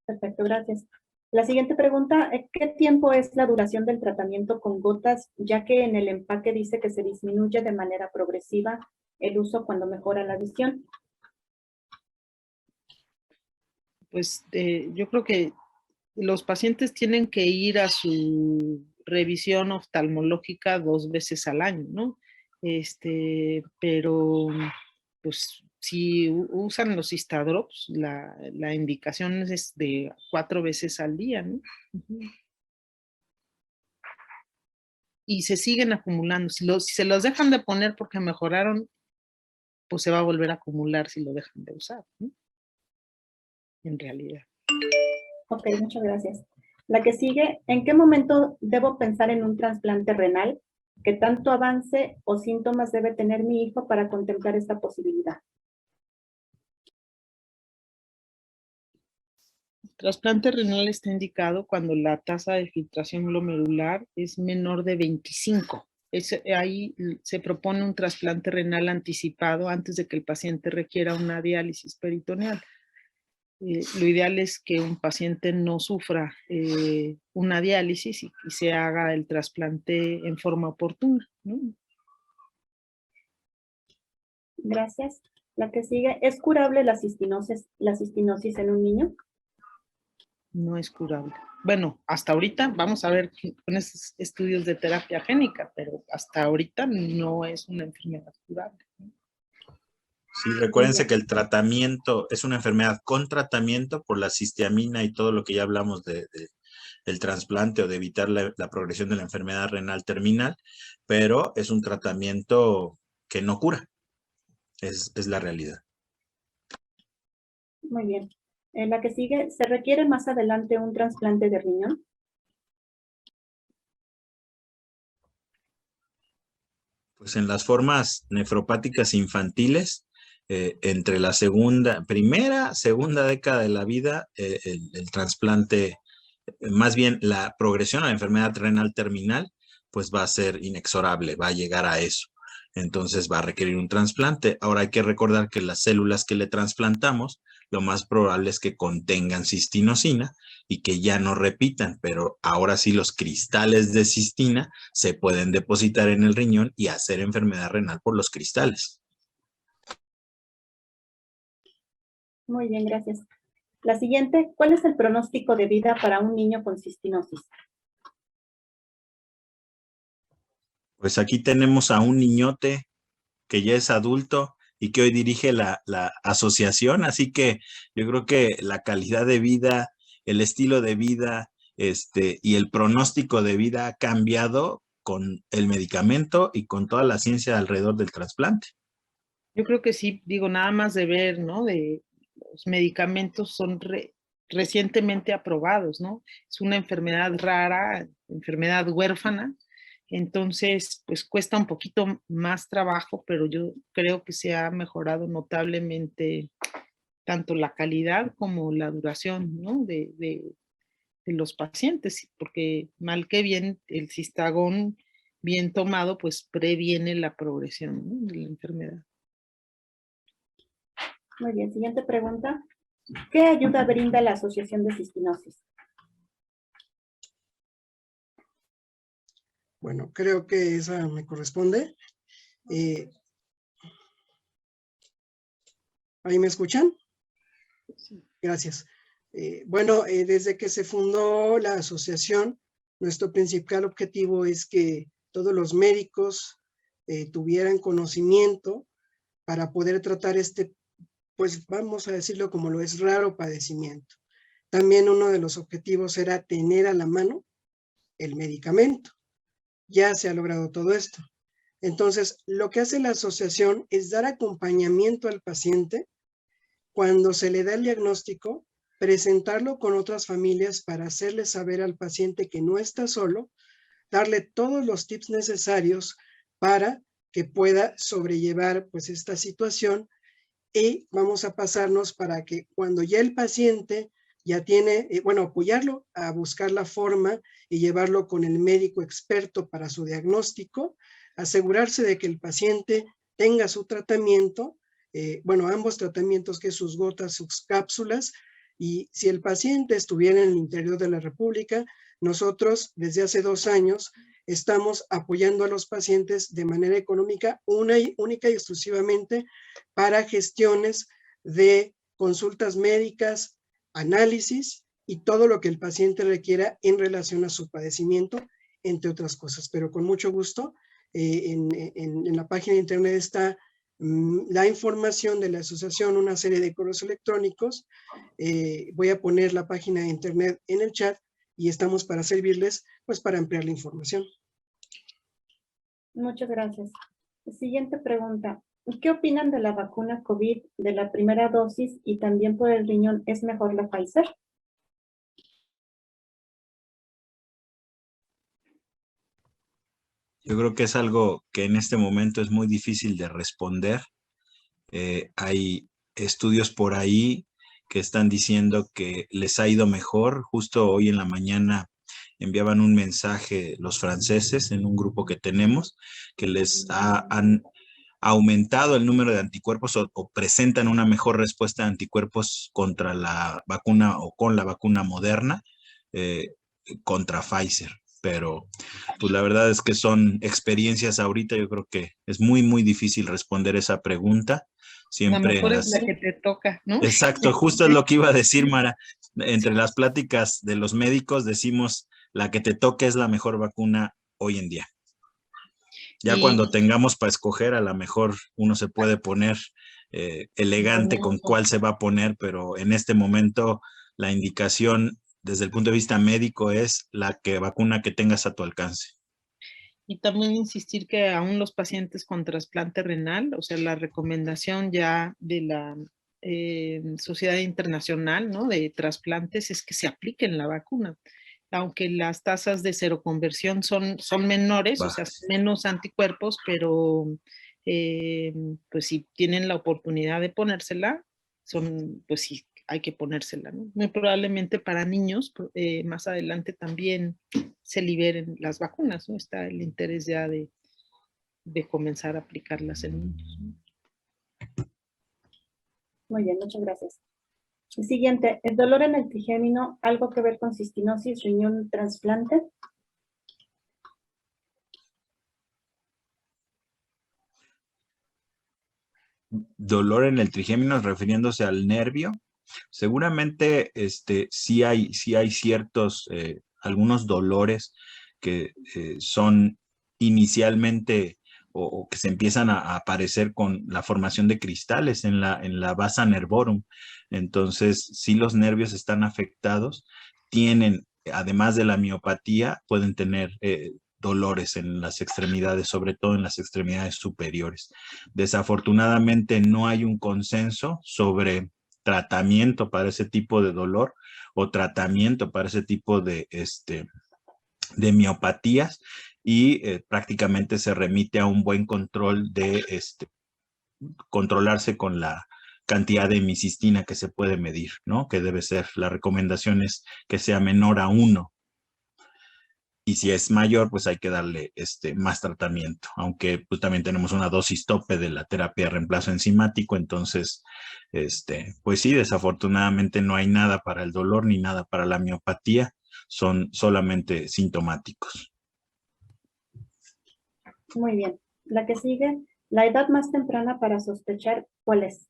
Perfecto, gracias. La siguiente pregunta, ¿qué tiempo es la duración del tratamiento con gotas, ya que en el empaque dice que se disminuye de manera progresiva el uso cuando mejora la visión? Pues yo creo que los pacientes tienen que ir a su revisión oftalmológica 2 veces al año, ¿no? Pero pues si usan los Histadrops, la indicación es de 4 veces al día, ¿no? Y se siguen acumulando. Si se los dejan de poner porque mejoraron, pues se va a volver a acumular si lo dejan de usar, ¿no? En realidad. Ok, muchas gracias. La que sigue, ¿en qué momento debo pensar en un trasplante renal? ¿Qué tanto avance o síntomas debe tener mi hijo para contemplar esta posibilidad? El trasplante renal está indicado cuando la tasa de filtración glomerular es menor de 25. Ahí se propone un trasplante renal anticipado antes de que el paciente requiera una diálisis peritoneal. Lo ideal es que un paciente no sufra una diálisis y se haga el trasplante en forma oportuna, ¿no? Gracias. La que sigue, ¿es curable la cistinosis en un niño? No es curable. Bueno, hasta ahorita, vamos a ver con esos estudios de terapia génica, pero hasta ahorita no es una enfermedad curable, ¿no? Sí, recuérdense que el tratamiento es una enfermedad con tratamiento por la cistiamina y todo lo que ya hablamos del trasplante o de evitar la progresión de la enfermedad renal terminal, pero es un tratamiento que no cura, es la realidad. Muy bien. La que sigue, ¿se requiere más adelante un trasplante de riñón? Pues en las formas nefropáticas infantiles, entre la primera, segunda década de la vida, el trasplante, más bien la progresión a la enfermedad renal terminal, pues va a ser inexorable, va a llegar a eso. Entonces va a requerir un trasplante. Ahora hay que recordar que las células que le trasplantamos, lo más probable es que contengan cistinosina y que ya no repitan, pero ahora sí los cristales de cistina se pueden depositar en el riñón y hacer enfermedad renal por los cristales. Muy bien, gracias. La siguiente, ¿cuál es el pronóstico de vida para un niño con cistinosis? Pues aquí tenemos a un niñote que ya es adulto y que hoy dirige la asociación, así que yo creo que la calidad de vida, el estilo de vida, y el pronóstico de vida ha cambiado con el medicamento y con toda la ciencia alrededor del trasplante. Yo creo que sí, digo, nada más de ver, ¿no? De los medicamentos son recientemente aprobados, ¿no? Es una enfermedad rara, enfermedad huérfana, entonces, pues cuesta un poquito más trabajo, pero yo creo que se ha mejorado notablemente tanto la calidad como la duración, ¿no? De los pacientes, porque mal que bien, el Cistagón bien tomado, pues previene la progresión, ¿no? De la enfermedad. Muy bien, siguiente pregunta. ¿Qué ayuda brinda la Asociación de Cistinosis? Bueno, creo que esa me corresponde. ¿Ahí me escuchan? Gracias. Bueno, desde que se fundó la asociación, nuestro principal objetivo es que todos los médicos tuvieran conocimiento para poder tratar este, pues vamos a decirlo como lo es, raro padecimiento. También uno de los objetivos era tener a la mano el medicamento. Ya se ha logrado todo esto. Entonces, lo que hace la asociación es dar acompañamiento al paciente cuando se le da el diagnóstico, presentarlo con otras familias para hacerle saber al paciente que no está solo, darle todos los tips necesarios para que pueda sobrellevar pues esta situación, y vamos a pasarnos para que cuando ya el paciente ya tiene, bueno, apoyarlo a buscar la forma y llevarlo con el médico experto para su diagnóstico, asegurarse de que el paciente tenga su tratamiento, bueno, ambos tratamientos, que sus gotas, sus cápsulas, y si el paciente estuviera en el interior de la República, nosotros desde hace 2 años estamos apoyando a los pacientes de manera económica, única y exclusivamente para gestiones de consultas médicas, análisis y todo lo que el paciente requiera en relación a su padecimiento, entre otras cosas. Pero con mucho gusto, en la página de internet está la información de la asociación, una serie de correos electrónicos. Voy a poner la página de internet en el chat y estamos para servirles, pues para ampliar la información. Muchas gracias. Siguiente pregunta. ¿Qué opinan de la vacuna COVID de la primera dosis y también por el riñón? ¿Es mejor la Pfizer? Yo creo que es algo que en este momento es muy difícil de responder. Hay estudios por ahí que están diciendo que les ha ido mejor. Justo hoy en la mañana enviaban un mensaje los franceses en un grupo que tenemos, que les han aumentado el número de anticuerpos o presentan una mejor respuesta de anticuerpos contra la vacuna o con la vacuna Moderna, contra Pfizer. Pero pues la verdad es que son experiencias ahorita. Yo creo que es muy, muy difícil responder esa pregunta. Siempre la mejor es la que te toca, ¿no? Exacto, justo es lo que iba a decir, Mara. Entre las pláticas de los médicos decimos, la que te toque es la mejor vacuna hoy en día. Ya cuando tengamos para escoger, a lo mejor uno se puede poner elegante con cuál se va a poner, pero en este momento la indicación desde el punto de vista médico es la vacuna que tengas a tu alcance. Y también insistir que aún los pacientes con trasplante renal, o sea, la recomendación ya de la Sociedad Internacional, ¿no?, de trasplantes es que se apliquen la vacuna. Aunque las tasas de seroconversión son menores, bajas, o sea, menos anticuerpos, pero pues si tienen la oportunidad de ponérsela, pues sí, hay que ponérsela, ¿no? Muy probablemente para niños, más adelante también se liberen las vacunas, ¿no? Está el interés ya de comenzar a aplicarlas en niños, ¿no? Muy bien, muchas gracias. El siguiente, ¿el dolor en el trigémino algo que ver con cistinosis, riñón, trasplante? Dolor en el trigémino refiriéndose al nervio. Seguramente sí hay ciertos, algunos dolores que son inicialmente o que se empiezan a aparecer con la formación de cristales en la vasa nervorum. Entonces, si los nervios están afectados, tienen, además de la miopatía, pueden tener dolores en las extremidades, sobre todo en las extremidades superiores. Desafortunadamente, no hay un consenso sobre tratamiento para ese tipo de dolor o tratamiento para ese tipo de miopatías, y prácticamente se remite a un buen control de controlarse con la cantidad de hemicistina que se puede medir, ¿no? Que debe ser, la recomendación es que sea menor a 1. Y si es mayor, pues hay que darle más tratamiento, aunque pues también tenemos una dosis tope de la terapia de reemplazo enzimático. Entonces, pues sí, desafortunadamente no hay nada para el dolor ni nada para la miopatía, son solamente sintomáticos. Muy bien. La que sigue, la edad más temprana para sospechar, ¿cuál es?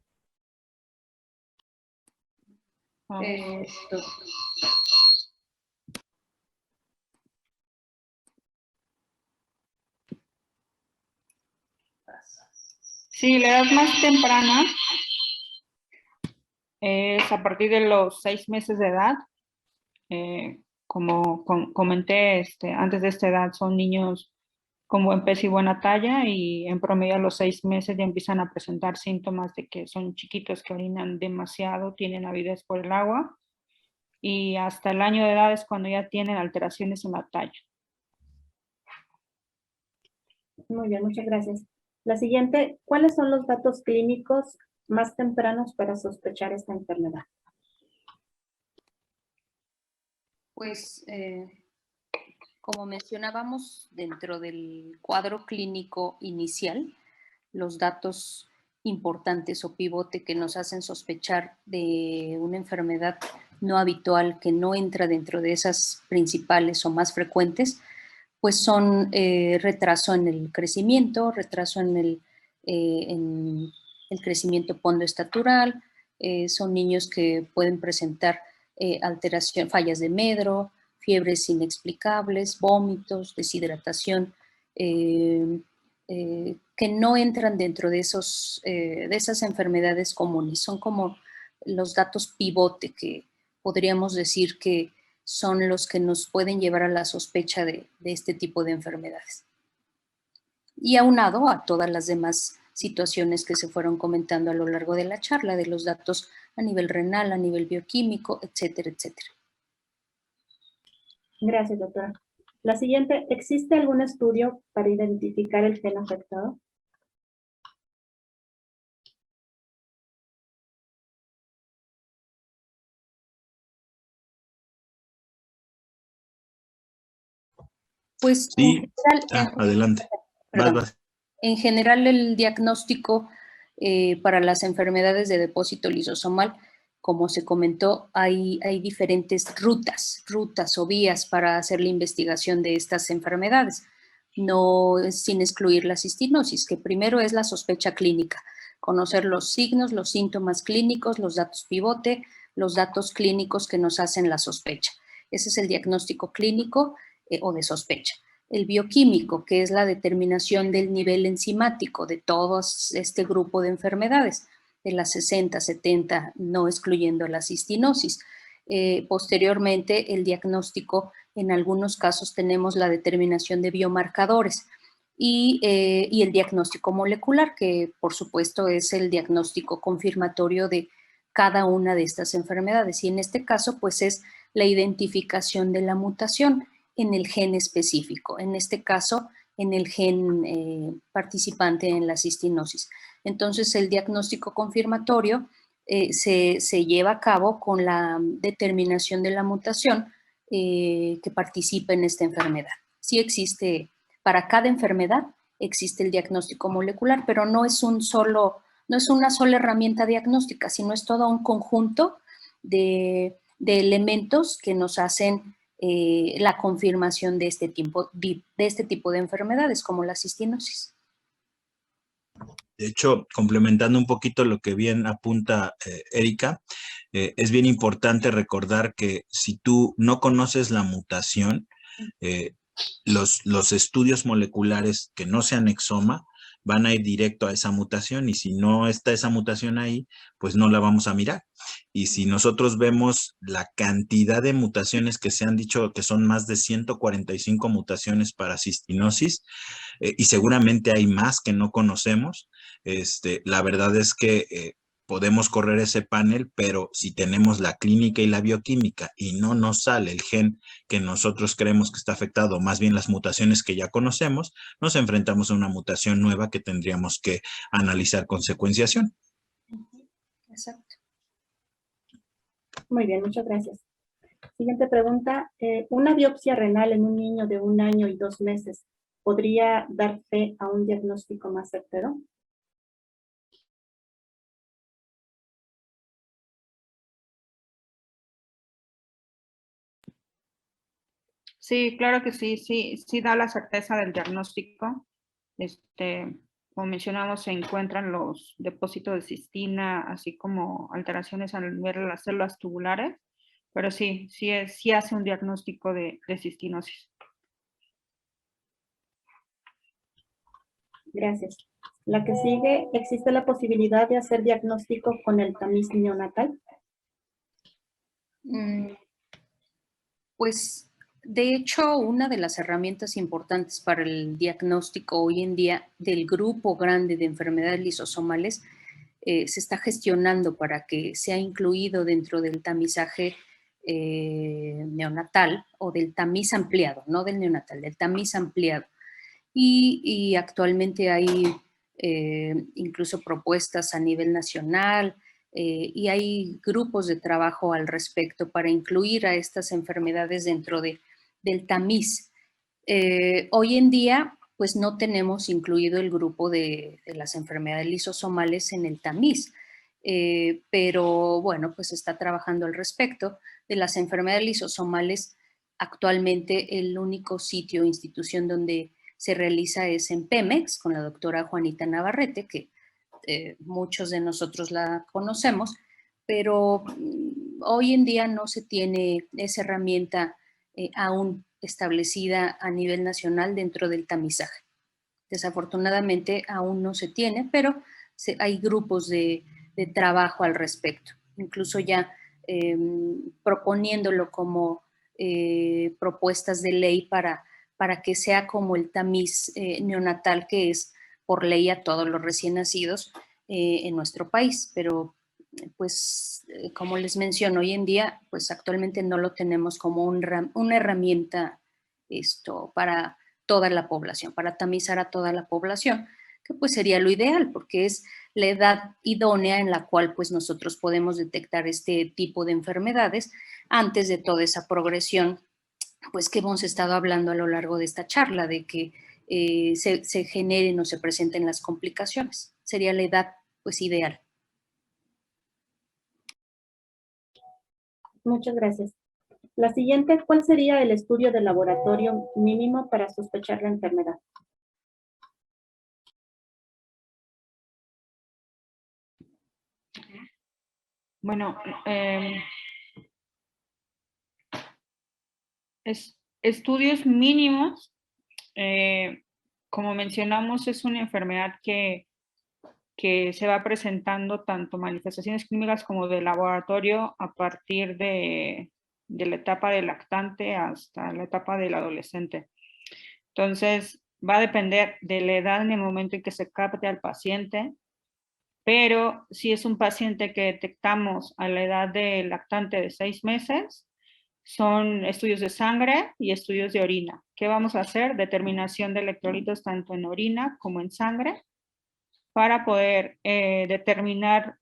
Sí, la edad más temprana es a partir de los 6 meses de edad. Como comenté, antes de esta edad son niños con buen peso y buena talla, y en promedio a los 6 meses ya empiezan a presentar síntomas de que son chiquitos, que orinan demasiado, tienen avidez por el agua, y hasta el año de edad es cuando ya tienen alteraciones en la talla. Muy bien, muchas gracias. La siguiente, ¿cuáles son los datos clínicos más tempranos para sospechar esta enfermedad? Pues, como mencionábamos, dentro del cuadro clínico inicial, los datos importantes o pivote que nos hacen sospechar de una enfermedad no habitual que no entra dentro de esas principales o más frecuentes, pues son retraso en el crecimiento, retraso en el crecimiento pondoestatural, son niños que pueden presentar alteración, fallas de medro, fiebres inexplicables, vómitos, deshidratación, que no entran dentro de esas enfermedades comunes. Son como los datos pivote que podríamos decir que son los que nos pueden llevar a la sospecha de este tipo de enfermedades. Y aunado a todas las demás situaciones que se fueron comentando a lo largo de la charla, de los datos a nivel renal, a nivel bioquímico, etcétera, etcétera. Gracias, doctora. La siguiente, ¿existe algún estudio para identificar el gen afectado? Pues Sí, general, adelante. Vas. En general, el diagnóstico para las enfermedades de depósito lisosomal, como se comentó, hay diferentes rutas o vías para hacer la investigación de estas enfermedades, no sin excluir la cistinosis, que primero es la sospecha clínica, conocer los signos, los síntomas clínicos, los datos pivote, los datos clínicos que nos hacen la sospecha. Ese es el diagnóstico clínico o de sospecha. El bioquímico, que es la determinación del nivel enzimático de todo este grupo de enfermedades, de las 60, 70, no excluyendo la cistinosis. Posteriormente, el diagnóstico, en algunos casos tenemos la determinación de biomarcadores y el diagnóstico molecular, que por supuesto es el diagnóstico confirmatorio de cada una de estas enfermedades. Y en este caso, pues es la identificación de la mutación en el gen específico, en este caso en el gen participante en la cistinosis. Entonces el diagnóstico confirmatorio se lleva a cabo con la determinación de la mutación que participa en esta enfermedad. Sí existe, para cada enfermedad existe el diagnóstico molecular, pero no es una sola herramienta diagnóstica, sino es todo un conjunto de elementos que nos hacen la confirmación de este tipo de enfermedades, como la cistinosis. De hecho, complementando un poquito lo que bien apunta Erika, es bien importante recordar que si tú no conoces la mutación, los estudios moleculares que no sean exoma van a ir directo a esa mutación, y si no está esa mutación ahí, pues no la vamos a mirar. Y si nosotros vemos la cantidad de mutaciones que se han dicho que son más de 145 mutaciones para cistinosis, y seguramente hay más que no conocemos, la verdad es que podemos correr ese panel, pero si tenemos la clínica y la bioquímica y no nos sale el gen que nosotros creemos que está afectado, más bien las mutaciones que ya conocemos, nos enfrentamos a una mutación nueva que tendríamos que analizar con secuenciación. Exacto. Muy bien, muchas gracias. Siguiente pregunta. ¿Una biopsia renal en un niño de 1 año y 2 meses podría dar fe a un diagnóstico más certero? Sí, claro que sí, sí da la certeza del diagnóstico. Como mencionamos, se encuentran los depósitos de cistina, así como alteraciones al nivel de las células tubulares, pero sí hace un diagnóstico de cistinosis. Gracias. La que sigue, ¿existe la posibilidad de hacer diagnóstico con el tamiz neonatal? Pues, de hecho, una de las herramientas importantes para el diagnóstico hoy en día del grupo grande de enfermedades lisosomales se está gestionando para que sea incluido dentro del tamizaje neonatal o del tamiz ampliado, no del neonatal, del tamiz ampliado. Y actualmente hay incluso propuestas a nivel nacional y hay grupos de trabajo al respecto para incluir a estas enfermedades dentro del tamiz. Hoy en día, pues no tenemos incluido el grupo de las enfermedades lisosomales en el tamiz, pero bueno, pues se está trabajando al respecto. De las enfermedades lisosomales, actualmente el único sitio o institución donde se realiza es en Pemex, con la doctora Juanita Navarrete, que muchos de nosotros la conocemos, pero hoy en día no se tiene esa herramienta aún establecida a nivel nacional dentro del tamizaje. Desafortunadamente aún no se tiene, pero hay grupos de trabajo al respecto, incluso ya proponiéndolo como propuestas de ley para que sea como el tamiz neonatal que es por ley a todos los recién nacidos en nuestro país, pero pues como les menciono, hoy en día pues actualmente no lo tenemos como una herramienta para toda la población, para tamizar a toda la población, que pues sería lo ideal porque es la edad idónea en la cual pues nosotros podemos detectar este tipo de enfermedades antes de toda esa progresión pues que hemos estado hablando a lo largo de esta charla, de que se generen o se presenten las complicaciones. Sería la edad pues ideal. Muchas gracias. La siguiente, ¿cuál sería el estudio de laboratorio mínimo para sospechar la enfermedad? Bueno, estudios mínimos, como mencionamos, es una enfermedad que se va presentando tanto manifestaciones clínicas como de laboratorio a partir de la etapa del lactante hasta la etapa del adolescente. Entonces, va a depender de la edad en el momento en que se capte al paciente, pero si es un paciente que detectamos a la edad del lactante de 6 meses, son estudios de sangre y estudios de orina. ¿Qué vamos a hacer? Determinación de electrolitos tanto en orina como en sangre para poder determinar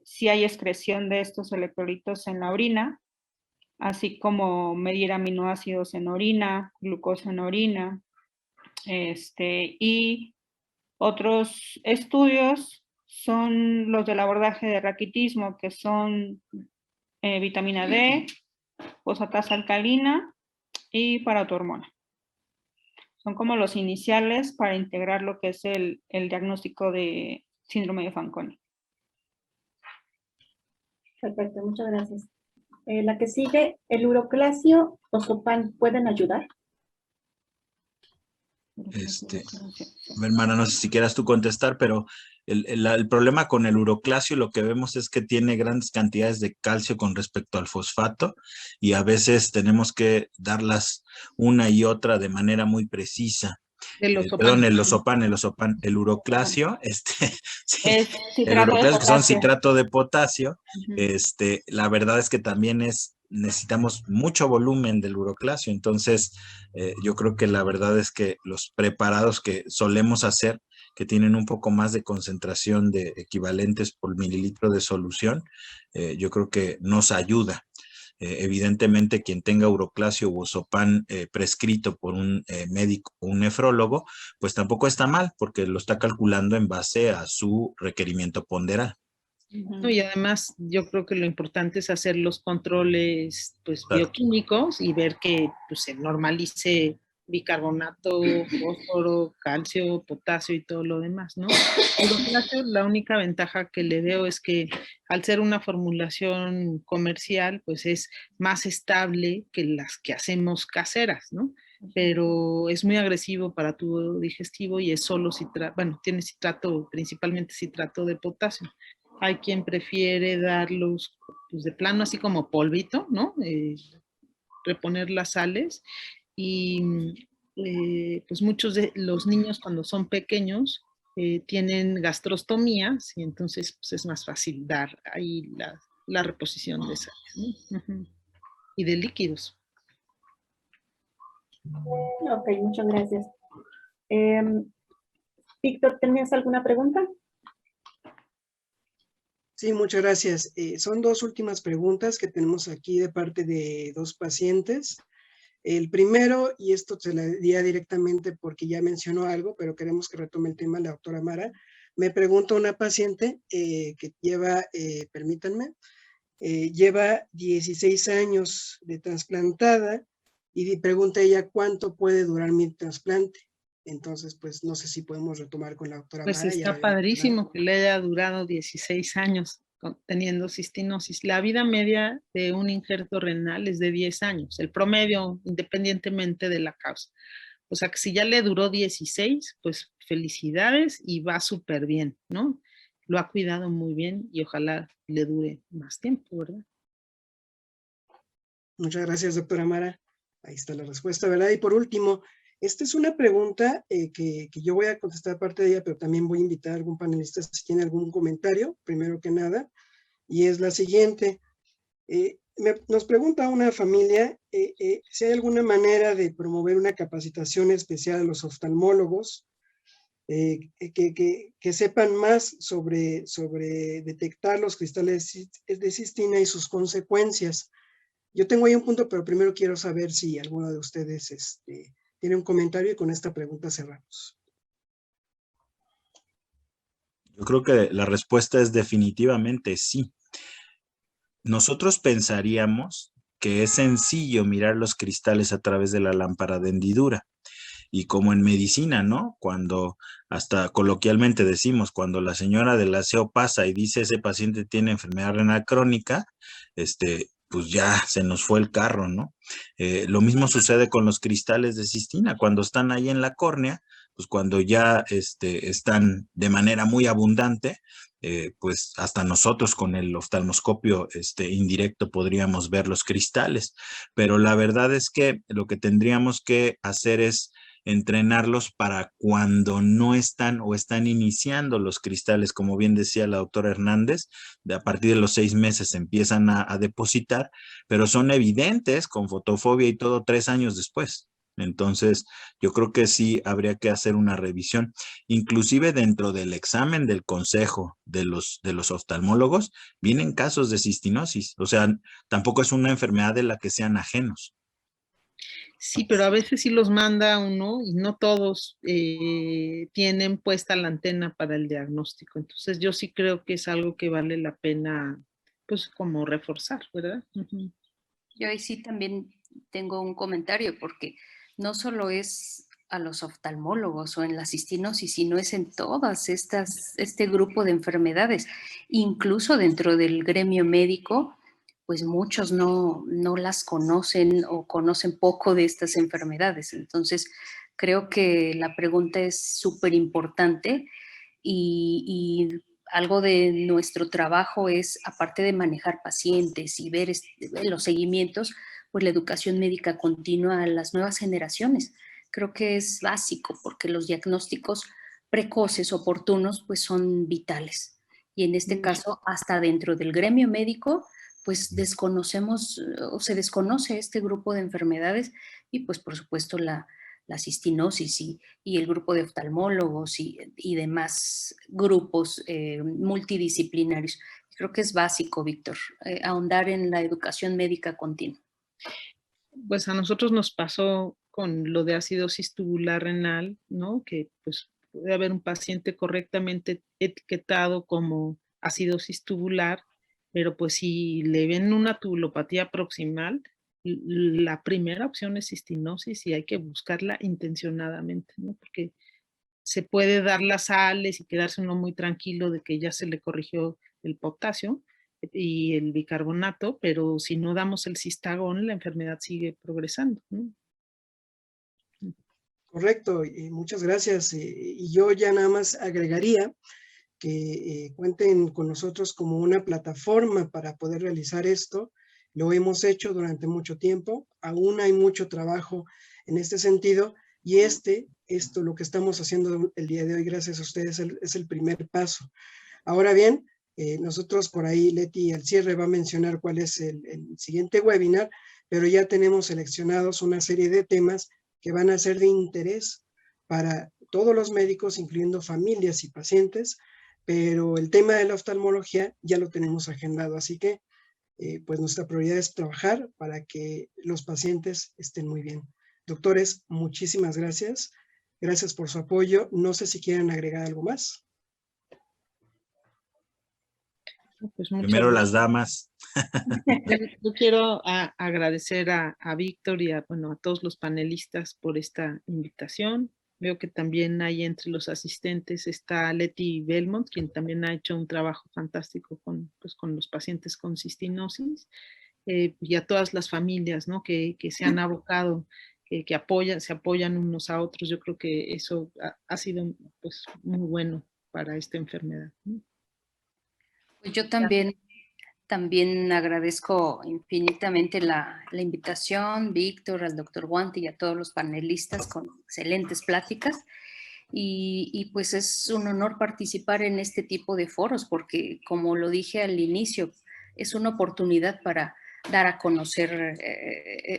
si hay excreción de estos electrolitos en la orina, así como medir aminoácidos en orina, glucosa en orina, y otros estudios son los del abordaje de raquitismo, que son vitamina D, fosfatasa alcalina y paratormona. Son como los iniciales para integrar lo que es el diagnóstico de síndrome de Fanconi. Perfecto, muchas gracias. La que sigue, ¿el uroclasio o Sopan pueden ayudar? A ver, Mara, no sé si quieras tú contestar, pero el problema con el uroclasio lo que vemos es que tiene grandes cantidades de calcio con respecto al fosfato y a veces tenemos que darlas una y otra de manera muy precisa. El Perdón, Losopán. el el uroclasio, sí, Es el citrato de uroclasio que son potasio. citrato de potasio, Ujú. la verdad es que también necesitamos mucho volumen del uroclasio, entonces yo creo que la verdad es que los preparados que solemos hacer, que tienen un poco más de concentración de equivalentes por mililitro de solución, yo creo que nos ayuda. Evidentemente, quien tenga uroclasio u Ozopan prescrito por un médico o un nefrólogo, pues tampoco está mal, porque lo está calculando en base a su requerimiento ponderal. No, y además yo creo que lo importante es hacer los controles pues, Claro. bioquímicos y ver que pues, se normalice bicarbonato, fósforo, calcio, potasio y todo lo demás, ¿no? El uroclasio, la única ventaja que le veo es que al ser una formulación comercial, pues es más estable que las que hacemos caseras, ¿no? Pero es muy agresivo para tu digestivo y es solo citrato, bueno, tiene citrato, principalmente citrato de potasio. Hay quien prefiere darlos pues, de plano así como polvito, ¿no? Reponer las sales y pues muchos de los niños cuando son pequeños tienen gastrostomías y entonces pues, es más fácil dar ahí la reposición de sales, ¿no? Uh-huh. Y de líquidos. Ok, muchas gracias. Víctor, ¿tenías alguna pregunta? Sí, muchas gracias. Son dos últimas preguntas que tenemos aquí de parte de dos pacientes. El primero, y esto se la diría directamente porque ya mencionó algo, pero queremos que retome el tema la doctora Mara. Me pregunta una paciente que lleva, permítanme, lleva 16 años de trasplantada y pregunta ella cuánto puede durar mi trasplante. Entonces, pues no sé si podemos retomar con la doctora Pues Mara. está padrísimo que le haya durado 16 años teniendo cistinosis. La vida media de un injerto renal es de 10 años, el promedio independientemente de la causa. O sea que si ya le duró 16, pues felicidades y va súper bien, ¿no? Lo ha cuidado muy bien y ojalá le dure más tiempo, ¿verdad? Muchas gracias, doctora Mara. Ahí está la respuesta, ¿verdad? Y por último, esta es una pregunta que yo voy a contestar parte de ella, pero también voy a invitar a algún panelista si tiene algún comentario, primero que nada, y es la siguiente. Nos pregunta una familia si hay alguna manera de promover una capacitación especial a los oftalmólogos que sepan más sobre detectar los cristales de cistina y sus consecuencias. Yo tengo ahí un punto, pero primero quiero saber si alguno de ustedes tiene un comentario y con esta pregunta cerramos. Yo creo que la respuesta es definitivamente sí. Nosotros pensaríamos que es sencillo mirar los cristales a través de la lámpara de hendidura. Y como en medicina, ¿no? Cuando hasta coloquialmente decimos, cuando la señora del aseo pasa y dice ese paciente tiene enfermedad renal crónica, pues ya se nos fue el carro, ¿no? Lo mismo sucede con los cristales de cistina, cuando están ahí en la córnea, pues cuando ya están de manera muy abundante, pues hasta nosotros con el oftalmoscopio indirecto podríamos ver los cristales, pero la verdad es que lo que tendríamos que hacer es entrenarlos para cuando no están o están iniciando los cristales, como bien decía la doctora Hernández, a partir de los 6 meses empiezan a depositar, pero son evidentes con fotofobia y todo 3 años después. Entonces, yo creo que sí habría que hacer una revisión, inclusive dentro del examen del consejo de los oftalmólogos, vienen casos de cistinosis, o sea, tampoco es una enfermedad de la que sean ajenos. Sí, pero a veces sí los manda uno y no todos tienen puesta la antena para el diagnóstico. Entonces yo sí creo que es algo que vale la pena, pues como reforzar, ¿verdad? Uh-huh. Yo ahí sí también tengo un comentario porque no solo es a los oftalmólogos o en la cistinosis, sino es en todas este grupo de enfermedades, incluso dentro del gremio médico, pues muchos no las conocen o conocen poco de estas enfermedades. Entonces, Creo que la pregunta es súper importante y algo de nuestro trabajo es, aparte de manejar pacientes y ver los seguimientos, pues la educación médica continua a las nuevas generaciones. Creo que es básico porque los diagnósticos precoces, oportunos, pues son vitales. Y en este caso, hasta dentro del gremio médico, pues desconocemos o se desconoce este grupo de enfermedades y pues por supuesto la cistinosis y el grupo de oftalmólogos y demás grupos multidisciplinarios. Creo que es básico, Víctor, ahondar en la educación médica continua. Pues a nosotros nos pasó con lo de acidosis tubular renal, ¿no? Que pues puede haber un paciente correctamente etiquetado como acidosis tubular, pero pues si le ven una tubulopatía proximal, la primera opción es cistinosis y hay que buscarla intencionadamente, ¿no? Porque se puede dar las sales y quedarse uno muy tranquilo de que ya se le corrigió el potasio y el bicarbonato, pero si no damos el cistagón, la enfermedad sigue progresando, ¿no? Correcto, y muchas gracias. Y yo ya nada más agregaría que cuenten con nosotros como una plataforma para poder realizar esto. Lo hemos hecho durante mucho tiempo, aún hay mucho trabajo en este sentido, y esto lo que estamos haciendo el día de hoy, gracias a ustedes, es el primer paso. Ahora bien, nosotros por ahí, Leti al cierre va a mencionar cuál es el siguiente webinar, pero ya tenemos seleccionados una serie de temas que van a ser de interés para todos los médicos, incluyendo familias y pacientes, pero el tema de la oftalmología ya lo tenemos agendado, así que pues nuestra prioridad es trabajar para que los pacientes estén muy bien. Doctores, muchísimas gracias. Gracias por su apoyo. No sé si quieren agregar algo más. Pues Primero las damas. Yo quiero agradecer a Víctor y a todos los panelistas por esta invitación. Veo que también hay entre los asistentes está Leti Belmont, quien también ha hecho un trabajo fantástico con los pacientes con cistinosis, y a todas las familias, ¿no? que se han abocado, que se apoyan unos a otros. Yo creo que eso ha sido pues, muy bueno para esta enfermedad, ¿no? Pues yo también agradezco infinitamente la invitación, Víctor, al doctor Guante y a todos los panelistas con excelentes pláticas. Y pues es un honor participar en este tipo de foros porque, como lo dije al inicio, es una oportunidad para dar a conocer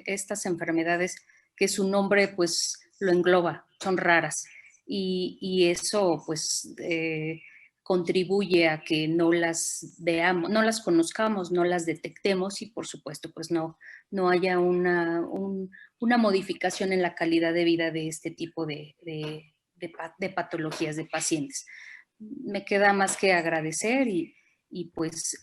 estas enfermedades que su nombre pues lo engloba, son raras. Y eso pues contribuye a que no las veamos, no las conozcamos, no las detectemos y por supuesto pues no haya una modificación en la calidad de vida de este tipo de patologías de pacientes. Me queda más que agradecer y pues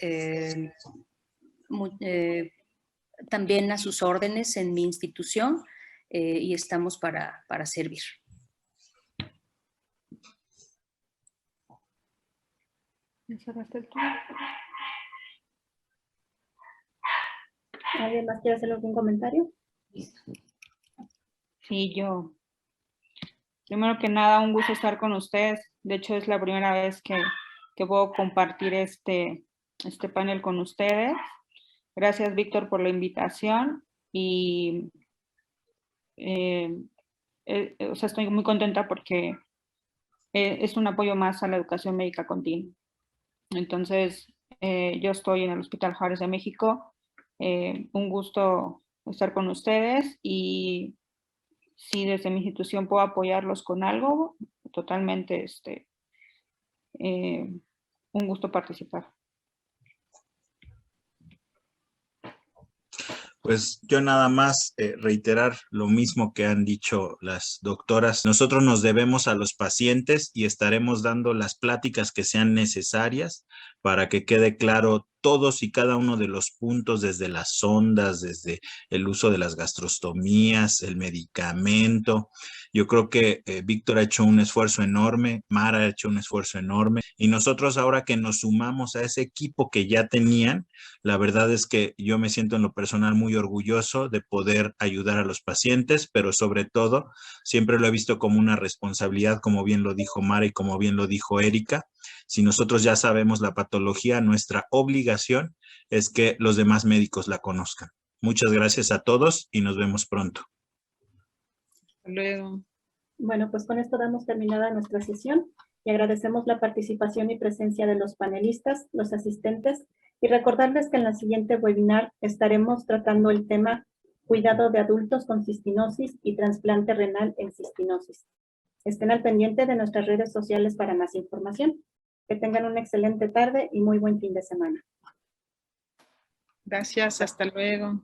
también a sus órdenes en mi institución y estamos para servir. ¿Alguien más quiere hacer algún comentario? Sí, yo. Primero que nada, un gusto estar con ustedes. De hecho, es la primera vez que puedo compartir este panel con ustedes. Gracias, Víctor, por la invitación. Y estoy muy contenta porque es un apoyo más a la educación médica continua. Entonces, yo estoy en el Hospital Juárez de México. Un gusto estar con ustedes y si desde mi institución puedo apoyarlos con algo, totalmente un gusto participar. Pues yo nada más reiterar lo mismo que han dicho las doctoras. Nosotros nos debemos a los pacientes y estaremos dando las pláticas que sean necesarias para que quede claro todos y cada uno de los puntos, desde las sondas, desde el uso de las gastrostomías, el medicamento. Yo creo que Víctor ha hecho un esfuerzo enorme, Mara ha hecho un esfuerzo enorme, y nosotros ahora que nos sumamos a ese equipo que ya tenían, la verdad es que yo me siento en lo personal muy orgulloso de poder ayudar a los pacientes, pero sobre todo siempre lo he visto como una responsabilidad, como bien lo dijo Mara y como bien lo dijo Erika. Si nosotros ya sabemos la patología, nuestra obligación es que los demás médicos la conozcan. Muchas gracias a todos y nos vemos pronto. Hasta luego. Bueno, pues con esto damos terminada nuestra sesión y agradecemos la participación y presencia de los panelistas, los asistentes, y recordarles que en la siguiente webinar estaremos tratando el tema cuidado de adultos con cistinosis y trasplante renal en cistinosis. Estén al pendiente de nuestras redes sociales para más información. Que tengan una excelente tarde y muy buen fin de semana. Gracias, hasta luego.